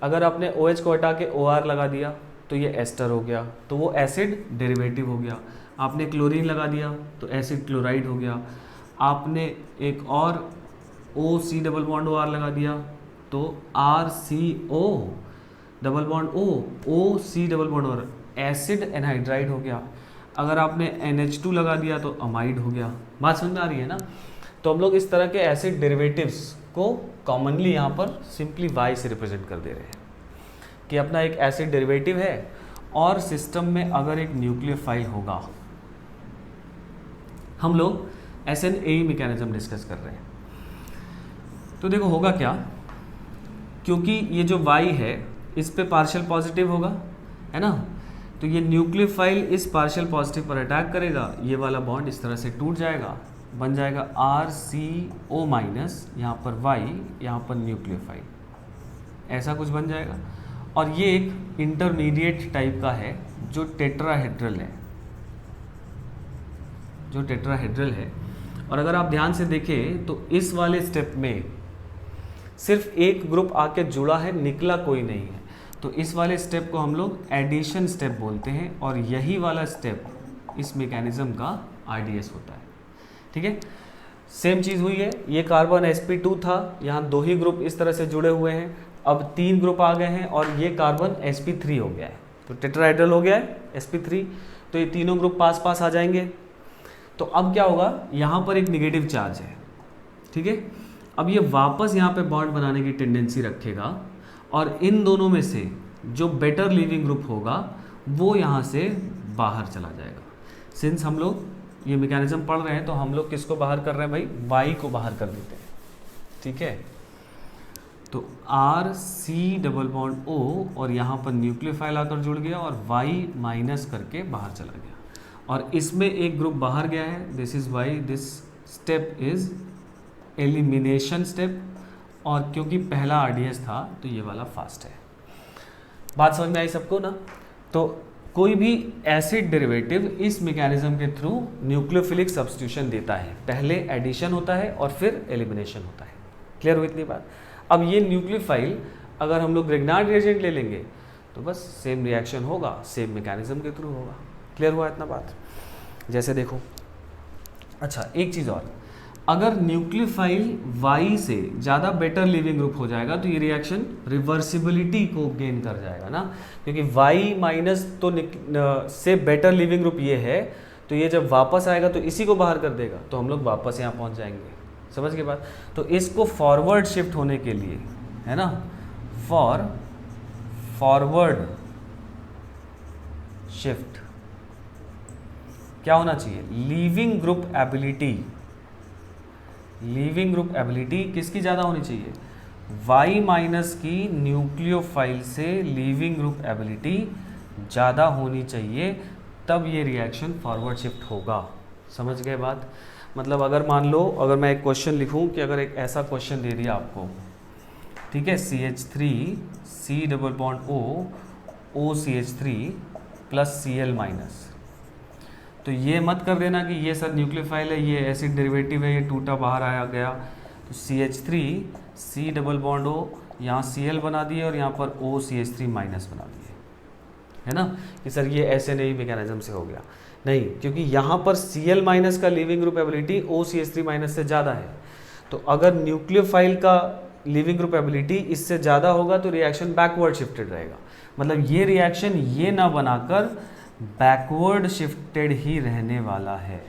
अगर आपने OH को हटा के OR लगा दिया तो ये एस्टर हो गया, तो वो एसिड डेरिवेटिव हो गया। आपने क्लोरीन लगा दिया तो एसिड क्लोराइड हो गया। आपने एक और OC डबल बॉन्ड OR लगा दिया तो RCO double bond OC double bond OR, acid anhydride हो गया। अगर आपने NH2 लगा दिया तो अमाइड हो गया। बात समझ में आ रही है ना? तो हम लोग इस तरह के एसिड डेरिवेटिव्स को कॉमनली यहाँ पर सिंपली Y से रिप्रेजेंट कर दे रहे हैं कि अपना एक एसिड डेरिवेटिव है और सिस्टम में अगर एक न्यूक्लियोफाइल होगा, हम लोग SNAE मैकेनिज्म डिस्कस कर रहे हैं। तो देखो होगा क्या, क्योंकि ये जो Y है इस पे पार्शियल पॉजिटिव होगा, है ना, तो ये न्यूक्लियोफाइल इस पार्शियल पॉजिटिव पर अटैक करेगा, ये वाला बॉन्ड इस तरह से टूट जाएगा, बन जाएगा RCO माइनस, यहाँ पर Y, यहाँ पर न्यूक्लियोफाइल, ऐसा कुछ बन जाएगा। और ये एक इंटरमीडिएट टाइप का है जो टेट्राहेड्रल है, जो टेट्राहेड्रल है। और अगर आप ध्यान से देखें तो इस वाले स्टेप में सिर्फ एक ग्रुप आके जुड़ा है, निकला कोई नहीं है। तो इस वाले स्टेप को हम लोग एडिशन स्टेप बोलते हैं और यही वाला स्टेप इस मैकेनिज्म का RDS होता है। ठीक है, सेम चीज़ हुई है। ये कार्बन sp2 था, यहाँ दो ही ग्रुप इस तरह से जुड़े हुए हैं, अब तीन ग्रुप आ गए हैं और ये कार्बन sp3 हो गया है, तो टेट्राहेड्रल हो गया है sp3। तो ये तीनों ग्रुप पास पास आ जाएंगे। तो अब क्या होगा, यहाँ पर एक निगेटिव चार्ज है, ठीक है। अब ये वापस यहाँ पे बॉन्ड बनाने की टेंडेंसी रखेगा और इन दोनों में से जो बेटर लिविंग ग्रुप होगा वो यहाँ से बाहर चला जाएगा। सिंस हम लोग ये मैकेनिज्म पढ़ रहे हैं तो हम लोग किसको बाहर कर रहे हैं भाई, Y को बाहर कर देते हैं, ठीक है। तो RC डबल बॉन्ड O और यहाँ पर न्यूक्लियोफाइल आकर जुड़ गया और Y माइनस करके बाहर चला गया और इसमें एक ग्रुप बाहर गया है, this is why this step is elimination step. और क्योंकि पहला RDS था तो ये वाला फास्ट है। बात समझ में आई सबको ना? तो कोई भी एसिड डेरिवेटिव इस मैकेनिज्म के थ्रू न्यूक्लियोफिलिक सब्स्टिट्यूशन देता है, पहले एडिशन होता है और फिर एलिमिनेशन होता है। क्लियर हुई इतनी बात? अब ये न्यूक्लियोफाइल अगर हम लोग ग्रिग्नार्ड रिएजेंट ले लेंगे तो बस सेम रिएक्शन होगा, सेम मैकेनिज्म के थ्रू होगा। क्लियर हुआ इतना बात? जैसे देखो, अच्छा एक चीज़ और, अगर न्यूक्लियोफाइल Y से ज़्यादा बेटर लिविंग ग्रुप हो जाएगा तो ये रिएक्शन रिवर्सिबिलिटी को गेन कर जाएगा ना, क्योंकि Y माइनस तो से बेटर लिविंग ग्रुप ये है, तो ये जब वापस आएगा तो इसी को बाहर कर देगा, तो हम लोग वापस यहाँ पहुँच जाएंगे। समझ के बाद तो इसको फॉरवर्ड शिफ्ट होने के लिए, है ना, फॉरवर्ड शिफ्ट क्या होना चाहिए, लीविंग ग्रुप एबिलिटी किसकी ज़्यादा होनी चाहिए, Y माइनस की न्यूक्लियोफाइल से लीविंग ग्रुप एबिलिटी ज़्यादा होनी चाहिए, तब ये रिएक्शन फॉरवर्ड शिफ्ट होगा। समझ गए बात। मतलब अगर मान लो, अगर मैं एक क्वेश्चन लिखूं कि अगर एक ऐसा क्वेश्चन दे दिया आपको, ठीक है, CH3 C double bond O CH3 plus Cl minus, तो ये मत कर देना कि ये सर न्यूक्लियोफाइल है, ये एसिड डेरिवेटिव है, ये टूटा बाहर आया गया, तो CH3 C double bond O यहाँ Cl बना दिए और यहाँ पर O CH3 माइनस बना दिए, है ना, कि सर ये ऐसे नहीं मैकेनिज्म से हो गया, नहीं, क्योंकि यहाँ पर Cl माइनस का leaving group ability O CH3 minus से ज़्यादा है, तो अगर न्यूक्लियोफाइल का लिविंग ग्रुप एबिलिटी इससे ज़्यादा होगा तो रिएक्शन बैकवर्ड शिफ्टेड रहेगा। मतलब ये रिएक्शन ये ना बनाकर बैकवर्ड शिफ्टेड ही रहने वाला है।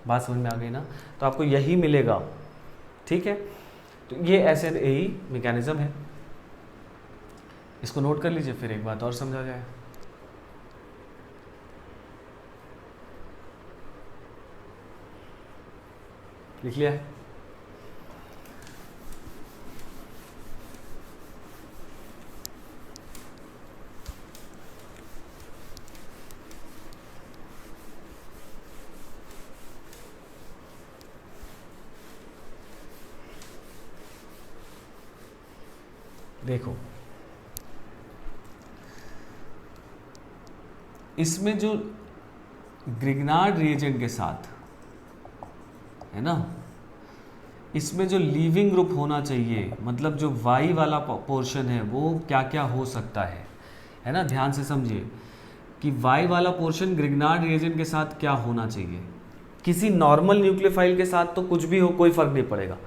बात समझ में आ गई ना, तो आपको यही मिलेगा, ठीक है। तो ये ऐसे यही मैकेनिज्म है, इसको नोट कर लीजिए, फिर एक बात और समझा जाए। लिख लिया है? देखो, इसमें जो ग्रिग्नार्ड रिएजेंट के साथ है ना, इसमें जो लीविंग ग्रुप होना चाहिए, मतलब जो Y वाला पोर्शन है वो क्या क्या हो सकता है ना, ध्यान से समझिए कि Y वाला पोर्शन ग्रिग्नार्ड रिएजेंट के साथ क्या होना चाहिए। किसी नॉर्मल न्यूक्लियोफाइल के साथ तो कुछ भी हो, कोई फर्क नहीं पड़ेगा,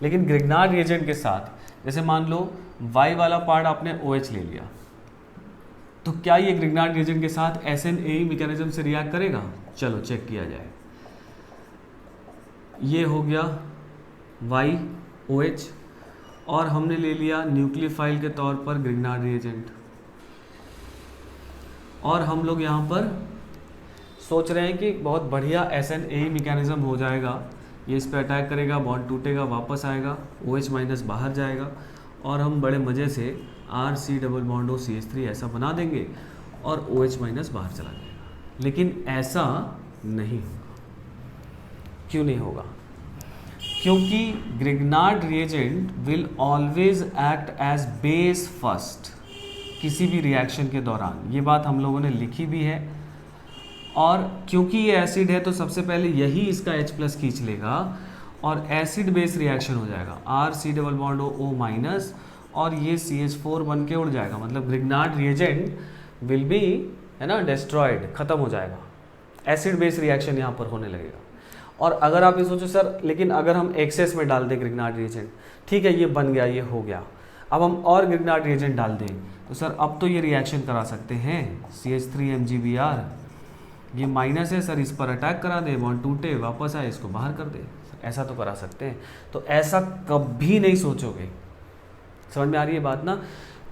लेकिन ग्रिग्नार्ड रिएजेंट के साथ, जैसे मान लो Y वाला पार्ट आपने OH ले लिया, तो क्या ये ग्रिग्नार्ड रिएजेंट के साथ SNAE मैकेनिज्म से रिएक्ट करेगा? चलो चेक किया जाए। ये हो गया YOH और हमने ले लिया न्यूक्लियोफाइल के तौर पर ग्रिग्नार्ड रिएजेंट, और हम लोग यहाँ पर सोच रहे हैं कि बहुत बढ़िया SNAE मैकेनिज्म हो जाएगा, ये इस पर अटैक करेगा, बॉन्ड टूटेगा, वापस आएगा, OH माइनस बाहर जाएगा और हम बड़े मज़े से RC डबल बॉन्ड CH3 ऐसा बना देंगे और OH माइनस बाहर चला जाएगा। लेकिन ऐसा नहीं होगा। क्यों नहीं होगा? क्योंकि Grignard reagent will always act as base first किसी भी रिएक्शन के दौरान। ये बात हम लोगों ने लिखी भी है, और क्योंकि ये एसिड है तो सबसे पहले यही इसका H+ खींच लेगा और एसिड बेस रिएक्शन हो जाएगा, RC double bond O minus और ये CH4 बन के उड़ जाएगा। मतलब ग्रिग्नार्ड रिएजेंट विल बी, है ना, डिस्ट्रॉयड, ख़त्म हो जाएगा, एसिड बेस रिएक्शन यहाँ पर होने लगेगा। और अगर आप ये सोचो सर, लेकिन अगर हम एक्सेस में डाल दें ग्रिग्नार्ड रिएजेंट, ठीक है, ये बन गया, ये हो गया, अब हम और ग्रिग्नार्ड रिएजेंट डाल दें तो सर अब तो ये रिएक्शन करा सकते हैं, CH3 MgBr, ये माइनस है सर, इस पर अटैक करा दे, बॉन्ड टूटे, वापस आए, इसको बाहर कर दे, ऐसा तो करा सकते हैं। तो ऐसा कभी नहीं सोचोगे। समझ में आ रही है बात ना?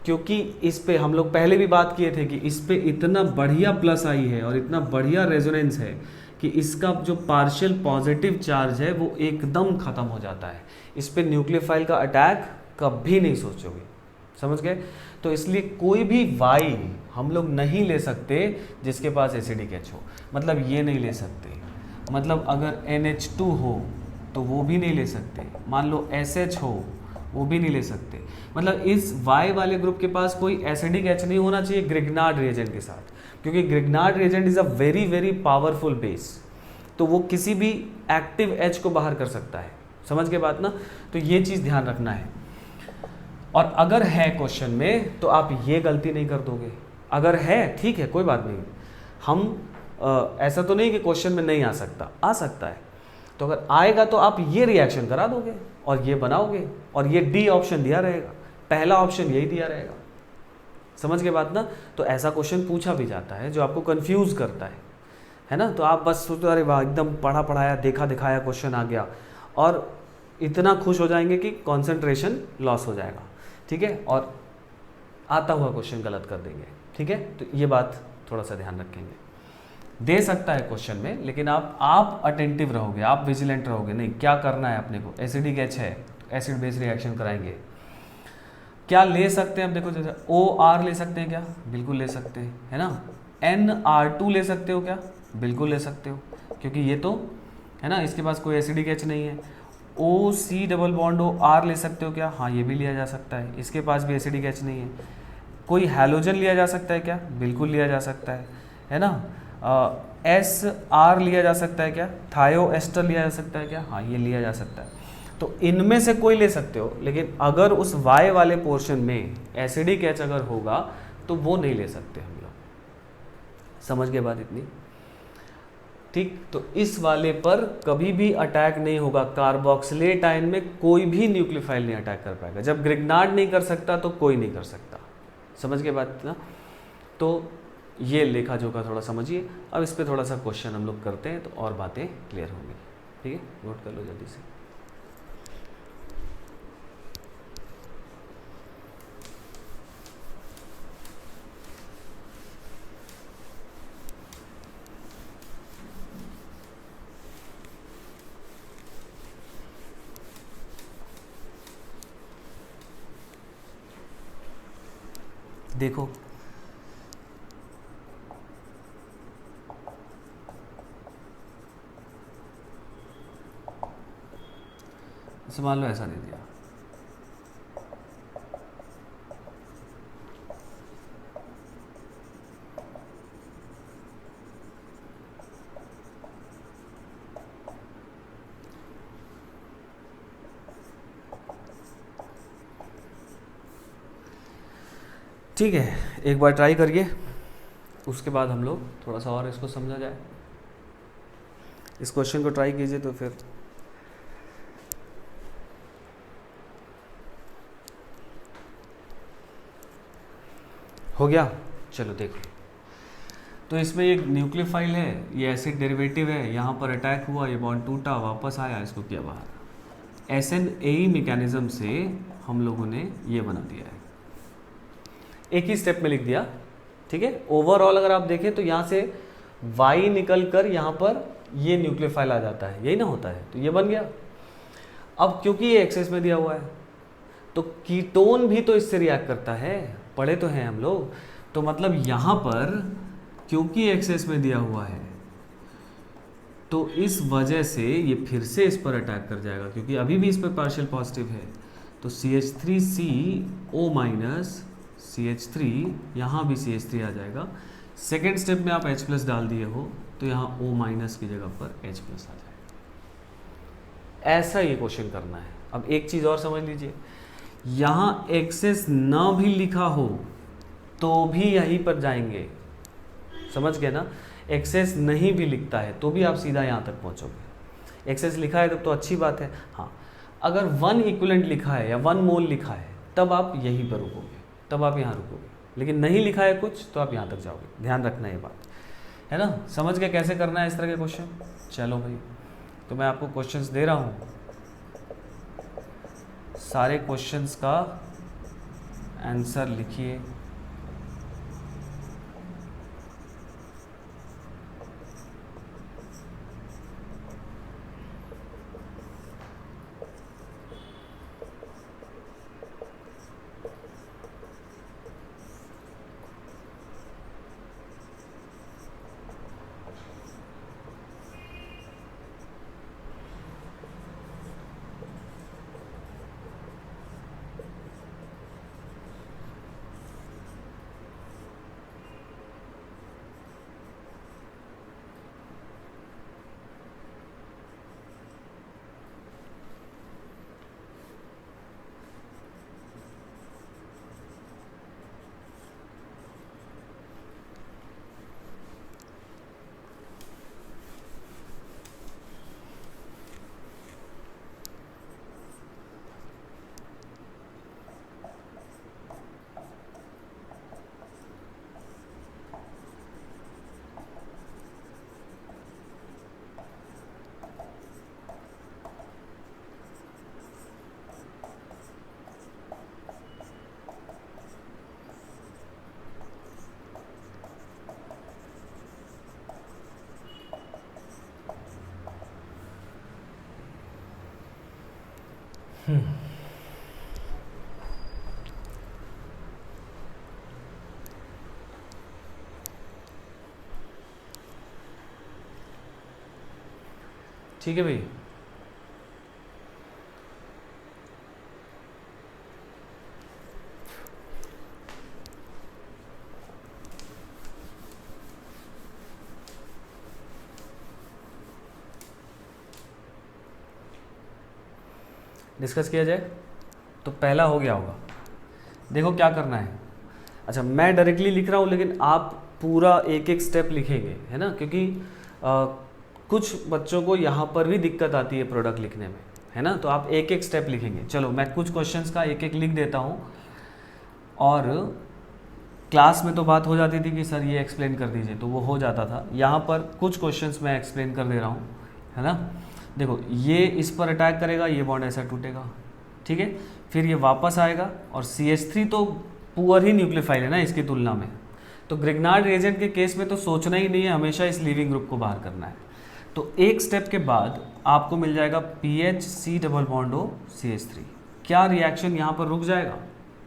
क्योंकि इस पे हम लोग पहले भी बात किए थे कि इस पे इतना बढ़िया प्लस आई है और इतना बढ़िया रेजोनेंस है कि इसका जो पार्शियल पॉजिटिव चार्ज है वो एकदम ख़त्म हो जाता है। इस पे न्यूक्लियोफाइल का अटैक कभी नहीं सोचोगे। समझ गए? तो इसलिए कोई भी Y हम लोग नहीं ले सकते जिसके पास एसिडिक H हो। मतलब ये नहीं ले सकते, मतलब अगर NH2 हो तो वो भी नहीं ले सकते, मान लो SH हो वो भी नहीं ले सकते। मतलब इस Y वाले ग्रुप के पास कोई एसिडिक H नहीं होना चाहिए ग्रिग्नार्ड रिएजेंट के साथ, क्योंकि Grignard reagent is a very very powerful base, तो वो किसी भी एक्टिव H को बाहर कर सकता है। समझ के बात ना? तो ये चीज़ ध्यान रखना है। और अगर है क्वेश्चन में तो आप ये गलती नहीं कर दोगे। अगर है ठीक है, कोई बात नहीं, हम ऐसा तो नहीं कि क्वेश्चन में नहीं आ सकता, आ सकता है। तो अगर आएगा तो आप ये रिएक्शन करा दोगे और ये बनाओगे और ये डी ऑप्शन दिया रहेगा, पहला ऑप्शन यही दिया रहेगा। समझ के बात ना। तो ऐसा क्वेश्चन पूछा भी जाता है जो आपको कंफ्यूज करता है ना। तो आप बस सोचते अरे वाह एकदम पढ़ा पढ़ाया देखा दिखाया क्वेश्चन आ गया और इतना खुश हो जाएंगे कि कंसंट्रेशन लॉस हो जाएगा, ठीक है, और आता हुआ क्वेश्चन गलत कर देंगे, ठीक है। तो ये बात थोड़ा सा ध्यान रखेंगे। दे सकता है क्वेश्चन में, लेकिन आप अटेंटिव रहोगे, आप विजिलेंट रहोगे, नहीं क्या करना है अपने को, एसिडिक एच है, एसिड बेस रिएक्शन कराएंगे। क्या ले सकते हैं अब देखो, जैसे OR ले सकते हैं क्या, बिल्कुल ले सकते हैं, है ना। NR2 ले सकते हो क्या, बिल्कुल ले सकते हो, क्योंकि ये तो है ना इसके पास कोई एसिडिक एच नहीं है। OC डबल बॉन्ड OR ले सकते हो क्या, हाँ ये भी लिया जा सकता है, इसके पास भी एसिडिक एच नहीं है। कोई हैलोजन लिया जा सकता है क्या, बिल्कुल लिया जा सकता है ना। SR लिया जा सकता है क्या, थायो एस्टर लिया जा सकता है क्या, हाँ ये लिया जा सकता है। तो इनमें से कोई ले सकते हो, लेकिन अगर उस Y वाले पोर्शन में एसिडिक एच अगर होगा तो वो नहीं ले सकते हम लोग। समझ के बात इतनी, ठीक। तो इस वाले पर कभी भी अटैक नहीं होगा, कार्बोक्सिलेट आयन में कोई भी न्यूक्लियोफाइल नहीं अटैक कर पाएगा। जब ग्रिग्नार्ड नहीं कर सकता तो कोई नहीं कर सकता। समझ के बात ना। तो ये लेखा जोखा थोड़ा समझिए। अब इस पर थोड़ा सा क्वेश्चन हम लोग करते हैं तो और बातें क्लियर होंगी, ठीक है। नोट कर लो जल्दी से। देखो इसे मान लो ऐसा दे दिया, ठीक है। एक बार ट्राई करिए, उसके बाद हम लोग थोड़ा सा और इसको समझा जाए। इस क्वेश्चन को ट्राई कीजिए तो फिर हो गया। चलो देखो, तो इसमें एक न्यूक्लियोफाइल है, ये एसिड डेरिवेटिव है, यहाँ पर अटैक हुआ, ये बॉन्ड टूटा, वापस आया, इसको किया बाहर। SN-AE मैकेनिज्म से हम लोगों ने ये बना दिया है, एक ही स्टेप में लिख दिया, ठीक है। ओवरऑल अगर आप देखें तो यहाँ से Y निकल कर यहाँ पर ये न्यूक्लियोफाइल आ जाता है, यही ना होता है, तो ये बन गया। अब क्योंकि ये एक्सेस में दिया हुआ है तो कीटोन भी तो इससे रिएक्ट करता है, पढ़े तो हैं हम लोग। तो मतलब यहाँ पर क्योंकि एक्सेस में दिया हुआ है तो इस वजह से ये फिर से इस पर अटैक कर जाएगा, क्योंकि अभी भी इस पर पार्शियल पॉजिटिव है। तो CH3CO माइनस CH3, यहाँ भी CH3 आ जाएगा। सेकेंड स्टेप में आप H+ डाल दिए हो तो यहाँ O- की जगह पर H+ आ जाएगा। ऐसा ये क्वेश्चन करना है। अब एक चीज़ और समझ लीजिए, यहाँ एक्सेस ना भी लिखा हो तो भी यहीं पर जाएंगे, समझ गए ना। एक्सेस नहीं भी लिखता है तो भी आप सीधा यहाँ तक पहुँचोगे। एक्सेस लिखा है तब तो अच्छी बात है, हाँ। अगर 1 इक्विवेलेंट लिखा है या 1 मोल लिखा है तब आप यहीं पर रुकोगे, तब आप यहाँ रुकोगे। लेकिन नहीं लिखा है कुछ तो आप यहाँ तक जाओगे। ध्यान रखना ये बात, है ना। समझ के कैसे करना है इस तरह के क्वेश्चन। चलो भाई, तो मैं आपको क्वेश्चंस दे रहा हूँ, सारे क्वेश्चंस का आंसर लिखिए। ठीक है भाई। डिस्कस किया जाए तो पहला हो गया होगा। देखो क्या करना है। अच्छा, मैं डायरेक्टली लिख रहा हूँ लेकिन आप पूरा एक एक स्टेप लिखेंगे, है ना, क्योंकि कुछ बच्चों को यहाँ पर भी दिक्कत आती है प्रोडक्ट लिखने में, है ना, तो आप एक एक स्टेप लिखेंगे। चलो मैं कुछ क्वेश्चंस का एक एक लिख देता हूँ। और क्लास में तो बात हो जाती थी कि सर ये एक्सप्लेन कर दीजिए, तो वो हो जाता था। यहाँ पर कुछ क्वेश्चंस मैं एक्सप्लेन कर दे रहा हूँ, है ना। देखो ये इस पर अटैक करेगा, ये बॉन्ड ऐसा टूटेगा, ठीक है, फिर ये वापस आएगा। और CH3 तो पुअर ही न्यूक्लियोफाइल है ना इसकी तुलना में, तो ग्रिग्नार्ड रिएजेंट के केस में तो सोचना ही नहीं है, हमेशा इस लीविंग ग्रुप को बाहर करना है। तो एक स्टेप के बाद आपको मिल जाएगा PHC double bond O CH3। क्या रिएक्शन यहाँ पर रुक जाएगा?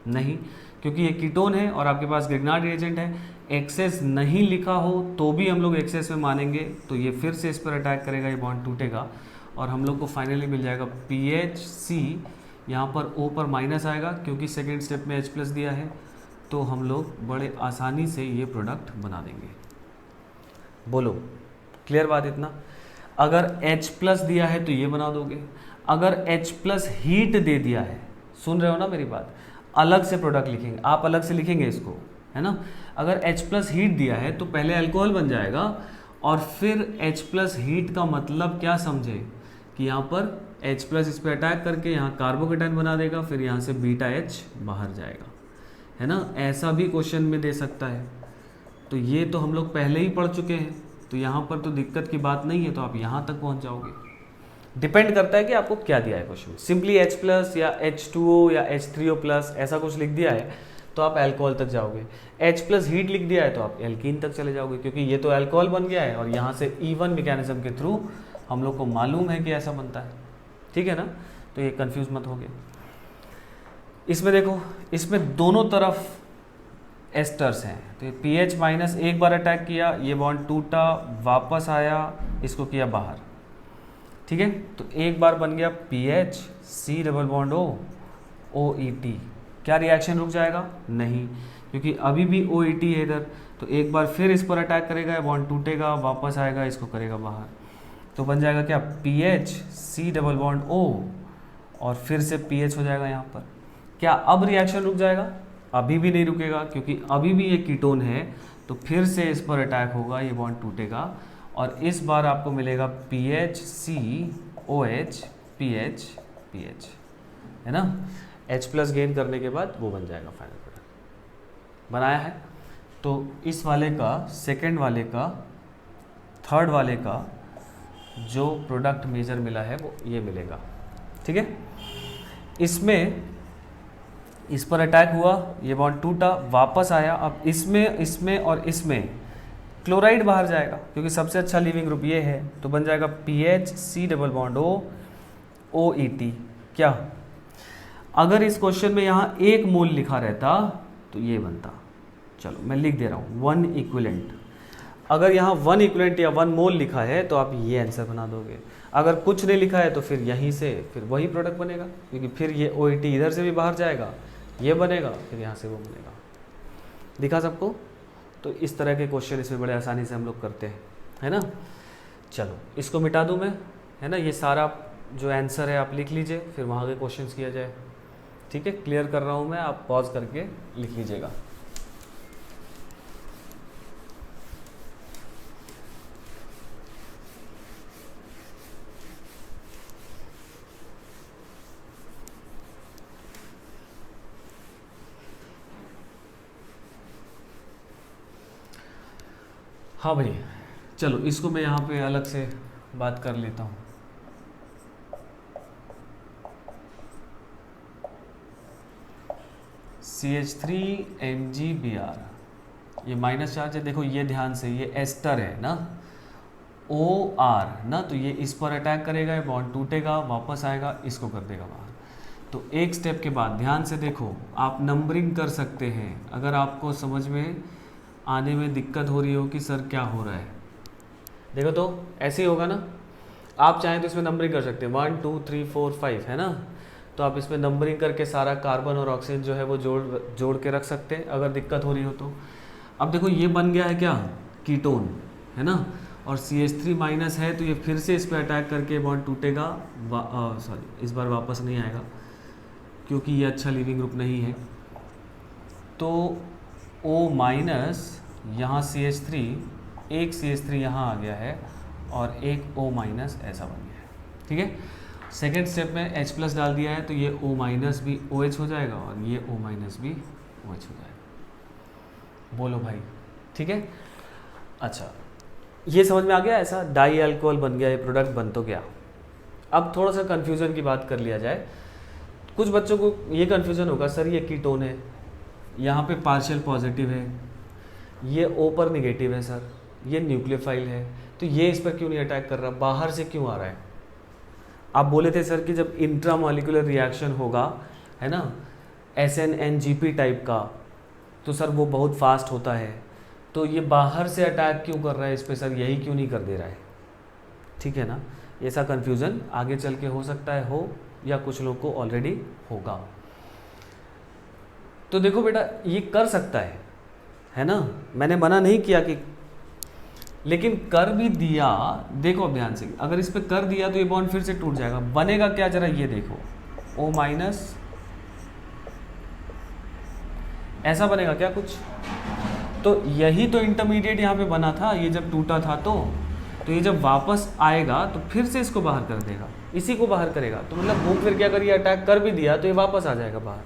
नहीं, क्योंकि ये कीटोन है और आपके पास ग्रिग्नार्ड रिएजेंट है। एक्सेस नहीं लिखा हो तो भी हम लोग एक्सेस में मानेंगे, तो ये फिर से इस पर अटैक करेगा, ये बॉन्ड टूटेगा और हम लोग को फाइनली मिल जाएगा PHC। यहाँ पर O पर माइनस आएगा क्योंकि सेकेंड स्टेप में H+ दिया है, तो हम लोग बड़े आसानी से ये प्रोडक्ट बना देंगे। बोलो क्लियर बात इतना? अगर H+ दिया है तो ये बना दोगे, अगर H+ हीट दे दिया है, सुन रहे हो ना मेरी बात, अलग से प्रोडक्ट लिखेंगे, आप अलग से लिखेंगे इसको, है ना। अगर H+ हीट दिया है तो पहले अल्कोहल बन जाएगा और फिर H+ हीट का मतलब क्या समझे कि यहाँ पर H+ इस पर अटैक करके यहाँ कार्बोकेटाइन बना देगा, फिर यहाँ से βH बाहर जाएगा, है ना। ऐसा भी क्वेश्चन में दे सकता है, तो ये तो हम लोग पहले ही पढ़ चुके हैं, तो यहाँ पर तो दिक्कत की बात नहीं है, तो आप यहाँ तक पहुँच जाओगे। डिपेंड करता है कि आपको क्या दिया है क्वेश्चन में। सिंपली H+ या H2O या H3O+ ऐसा कुछ लिख दिया है तो आप अल्कोहल तक जाओगे। H+ हीट लिख दिया है तो आप एल्कीन तक चले जाओगे, क्योंकि ये तो अल्कोहल बन गया है और यहाँ से E1 मैकेनिज्म के थ्रू हम लोग को मालूम है कि ऐसा बनता है, ठीक है ना। तो ये कंफ्यूज मत हो गया। इसमें देखो, इसमें दोनों तरफ एस्टर्स हैं, तो ये PH- एक बार अटैक किया, ये बॉन्ड टूटा, वापस आया, इसको किया बाहर, ठीक है। तो एक बार बन गया PHC double bond O OET। क्या रिएक्शन रुक जाएगा? नहीं, क्योंकि अभी भी OET है इधर, तो एक बार फिर इस पर अटैक करेगा, बॉन्ड टूटेगा, वापस आएगा, इसको करेगा बाहर, तो बन जाएगा क्या? PHC डबल बॉन्ड O और फिर से PH हो जाएगा यहाँ पर। क्या अब रिएक्शन रुक जाएगा? अभी भी नहीं रुकेगा, क्योंकि अभी भी ये कीटोन है, तो फिर से इस पर अटैक होगा, ये बॉन्ड टूटेगा और इस बार आपको मिलेगा PHCOH PH PH, है ना। H+ गेन करने के बाद वो बन जाएगा फाइनल प्रोडक्ट। बनाया है तो इस वाले का, सेकंड वाले का, थर्ड वाले का जो प्रोडक्ट मेजर मिला है वो ये मिलेगा, ठीक है। इसमें इस पर अटैक हुआ, ये बॉन्ड टूटा, वापस आया, अब इसमें और इसमें क्लोराइड बाहर जाएगा, क्योंकि सबसे अच्छा लिविंग ग्रुप ये है, तो बन जाएगा PHC double bond O OET। क्या अगर इस क्वेश्चन में यहाँ 1 मोल लिखा रहता तो ये बनता। चलो मैं लिख दे रहा हूँ 1 इक्विवेलेंट। अगर यहाँ 1 इक्विवेलेंट या 1 मोल लिखा है तो आप ये आंसर बना दोगे। अगर कुछ नहीं लिखा है तो फिर यहीं से फिर वही प्रोडक्ट बनेगा, क्योंकि फिर ये OET इधर से भी बाहर जाएगा, ये बनेगा, फिर यहाँ से वो बनेगा। दिखा सबको? तो इस तरह के क्वेश्चन इसमें बड़े आसानी से हम लोग करते हैं, है ना। चलो इसको मिटा दूँ मैं, है ना। ये सारा जो आंसर है आप लिख लीजिए, फिर वहाँ के क्वेश्चंस किया जाए, ठीक है। क्लियर कर रहा हूँ मैं, आप पॉज करके लिख लीजिएगा। हाँ भाई, चलो इसको मैं यहाँ पे अलग से बात कर लेता हूँ। CH3MgBr, ये माइनस चार्ज है, देखो ये ध्यान से, ये एस्टर है ना, OR ना, तो ये इस पर अटैक करेगा, ये बॉन्ड टूटेगा, वापस आएगा, इसको कर देगा बाहर। तो एक स्टेप के बाद ध्यान से देखो, आप नंबरिंग कर सकते हैं अगर आपको समझ में आने में दिक्कत हो रही हो कि सर क्या हो रहा है। देखो तो ऐसे ही होगा ना, आप चाहें तो इसमें नंबरिंग कर सकते हैं 1 2 3 4 5 है ना, तो आप इसमें नंबरिंग करके सारा कार्बन और ऑक्सीजन जो है वो जोड़ के रख सकते हैं अगर दिक्कत हो रही हो तो। अब देखो ये बन गया है क्या, कीटोन है ना, और CH3 माइनस है तो ये फिर से इस पर अटैक करके बॉन्ड टूटेगा, सॉरी इस बार वापस नहीं आएगा क्योंकि ये अच्छा लिविंग ग्रुप नहीं है। तो O माइनस यहाँ CH3, एक CH3 यहाँ आ गया है और एक O माइनस ऐसा बन गया है, ठीक है। सेकेंड स्टेप में H प्लस डाल दिया है तो ये O माइनस भी OH हो जाएगा और ये O माइनस भी OH हो जाएगा। बोलो भाई, ठीक है। अच्छा, ये समझ में आ गया, ऐसा डाई अल्कोहल बन गया, ये प्रोडक्ट बन तो गया। अब थोड़ा सा कन्फ्यूज़न की बात कर लिया जाए। कुछ बच्चों को ये कन्फ्यूज़न होगा, सर ये कीटोन है, यहाँ पे पार्शियल पॉजिटिव है, ये O पर निगेटिव है सर, ये न्यूक्लियोफाइल है, तो ये इस पर क्यों नहीं अटैक कर रहा, बाहर से क्यों आ रहा है। आप बोले थे सर कि जब इंट्रामॉलिक्यूलर रिएक्शन होगा है ना, SN-NGP टाइप का, तो सर वो बहुत फास्ट होता है, तो ये बाहर से अटैक क्यों कर रहा है इस पर सर, यही क्यों नहीं कर दे रहा है, ठीक है ना। ऐसा कन्फ्यूज़न आगे चल के हो सकता है हो, या कुछ लोग को ऑलरेडी होगा। तो देखो बेटा ये कर सकता है ना, मैंने मना नहीं किया कि, लेकिन कर भी दिया, देखो अब ध्यान से, अगर इस पे कर दिया तो ये बॉन्ड फिर से टूट जाएगा, बनेगा क्या जरा ये देखो, O माइनस ऐसा बनेगा क्या कुछ, तो यही तो इंटरमीडिएट यहाँ पे बना था, ये जब टूटा था तो ये जब वापस आएगा तो फिर से इसको बाहर कर देगा, इसी को बाहर करेगा, तो मतलब घूम फिर के अगर ये अटैक कर भी दिया तो ये वापस आ जाएगा बाहर,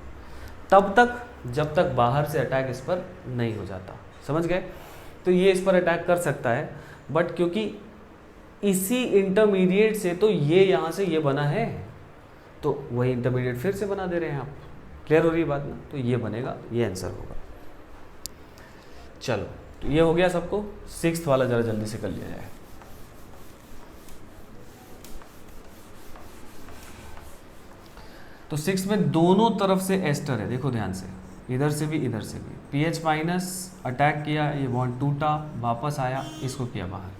तब तक जब तक बाहर से अटैक इस पर नहीं हो जाता, समझ गए। तो ये इस पर अटैक कर सकता है, बट क्योंकि इसी इंटरमीडिएट से तो ये यहाँ से ये बना है, तो वही इंटरमीडिएट फिर से बना दे रहे हैं आप, क्लियर हो रही है बात ना, तो ये बनेगा, ये आंसर होगा। चलो तो ये हो गया सबको, 6th वाला जरा जल्दी से कर लिया जाए। तो 6 में दोनों तरफ से एस्टर है, देखो ध्यान से, इधर से भी इधर से भी, पीएच माइनस अटैक किया, ये बॉन्ड टूटा, वापस आया, इसको किया बाहर,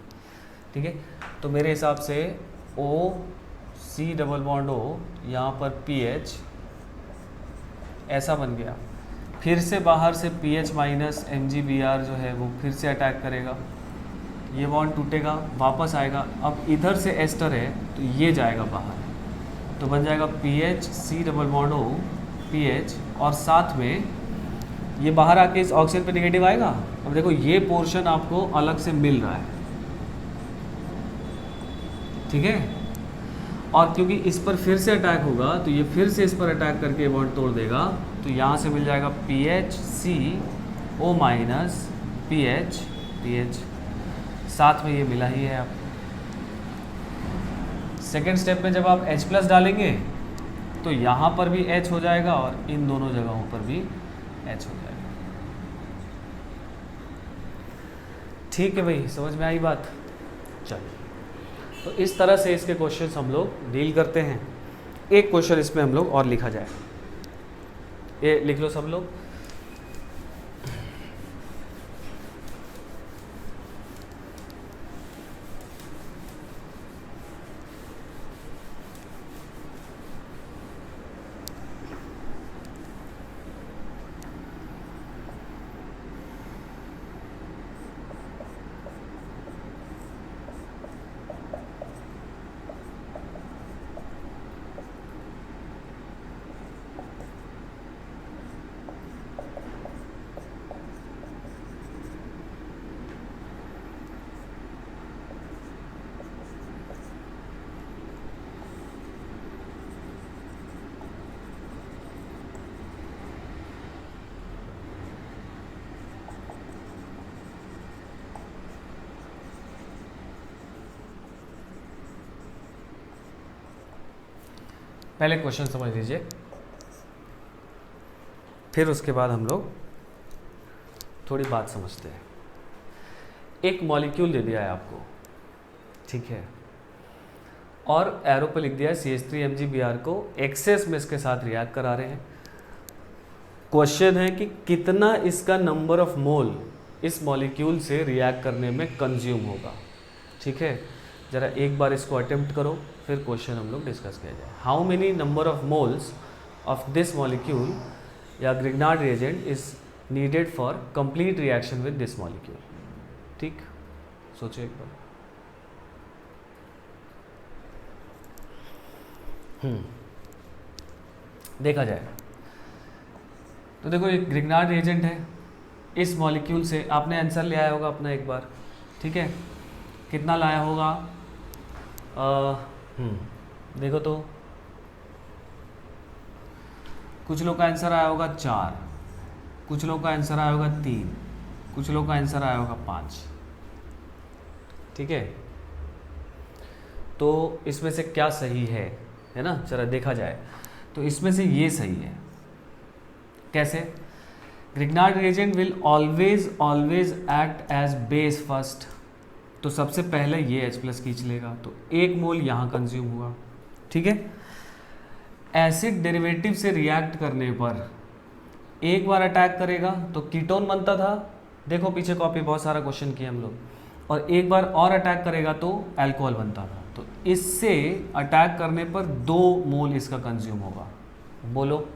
ठीक है। तो मेरे हिसाब से O C double bond O, यहाँ पर पीएच ऐसा बन गया, फिर से बाहर से पीएच माइनस MgBr जो है वो फिर से अटैक करेगा, ये बॉन्ड टूटेगा, वापस आएगा, अब इधर से एस्टर है तो ये जाएगा बाहर, तो बन जाएगा pH C double bond O pH, और साथ में ये बाहर आके इस ऑक्सीजन पे नेगेटिव आएगा। अब देखो ये पोर्शन आपको अलग से मिल रहा है, ठीक है, और क्योंकि इस पर फिर से अटैक होगा तो ये फिर से इस पर अटैक करके बॉन्ड तोड़ देगा, तो यहाँ से मिल जाएगा PHC O माइनस PH, साथ में ये मिला ही है आपको। सेकेंड स्टेप में जब आप H प्लस डालेंगे तो यहाँ पर भी H हो जाएगा और इन दोनों जगहों पर भी H हो जाएगा, ठीक है भाई, समझ में आई बात। चलो तो इस तरह से इसके क्वेश्चंस हम लोग डील करते हैं। एक क्वेश्चन इसमें हम लोग और लिखा जाए, ये लिख लो सब लोग। पहले क्वेश्चन समझ लीजिए, फिर उसके बाद हम लोग थोड़ी बात समझते हैं। एक मॉलिक्यूल दे दिया है आपको, ठीक है, और एरो पे लिख दिया है CH3MgBr को एक्सेस में इसके साथ रिएक्ट करा रहे हैं। क्वेश्चन है कि कितना इसका नंबर ऑफ मोल इस मॉलिक्यूल से रिएक्ट करने में कंज्यूम होगा। ठीक है, ज़रा एक बार इसको अटेम्प्ट करो, फिर क्वेश्चन हम लोग डिस्कस किया जाए। How many number of moles of this molecule या Grignard reagent is needed for complete reaction with this molecule. ठीक, सोचो एक बार। देखा जाए तो देखो एक ग्रिग्नार्ड रिएजेंट है, इस मॉलिक्यूल से आपने आंसर ले आया होगा अपना एक बार। ठीक है, कितना लाया होगा? देखो तो कुछ लोग का आंसर आया होगा 4, कुछ लोग का आंसर आया होगा 3, कुछ लोग का आंसर आया होगा 5। ठीक है, तो इसमें से क्या सही है ना, जरा देखा जाए तो इसमें से ये सही है। कैसे? Grignard reagent will always act as base first, तो सबसे पहले ये H+ खींच लेगा, तो 1 मोल यहाँ कंज्यूम हुआ। ठीक है, एसिड डेरिवेटिव से रिएक्ट करने पर एक बार अटैक करेगा तो कीटोन बनता था, देखो पीछे कॉपी बहुत सारा क्वेश्चन किया हम लोग, और एक बार और अटैक करेगा तो अल्कोहल बनता था। तो इससे अटैक करने पर 2 मोल इसका कंज्यूम होगा। बोलो,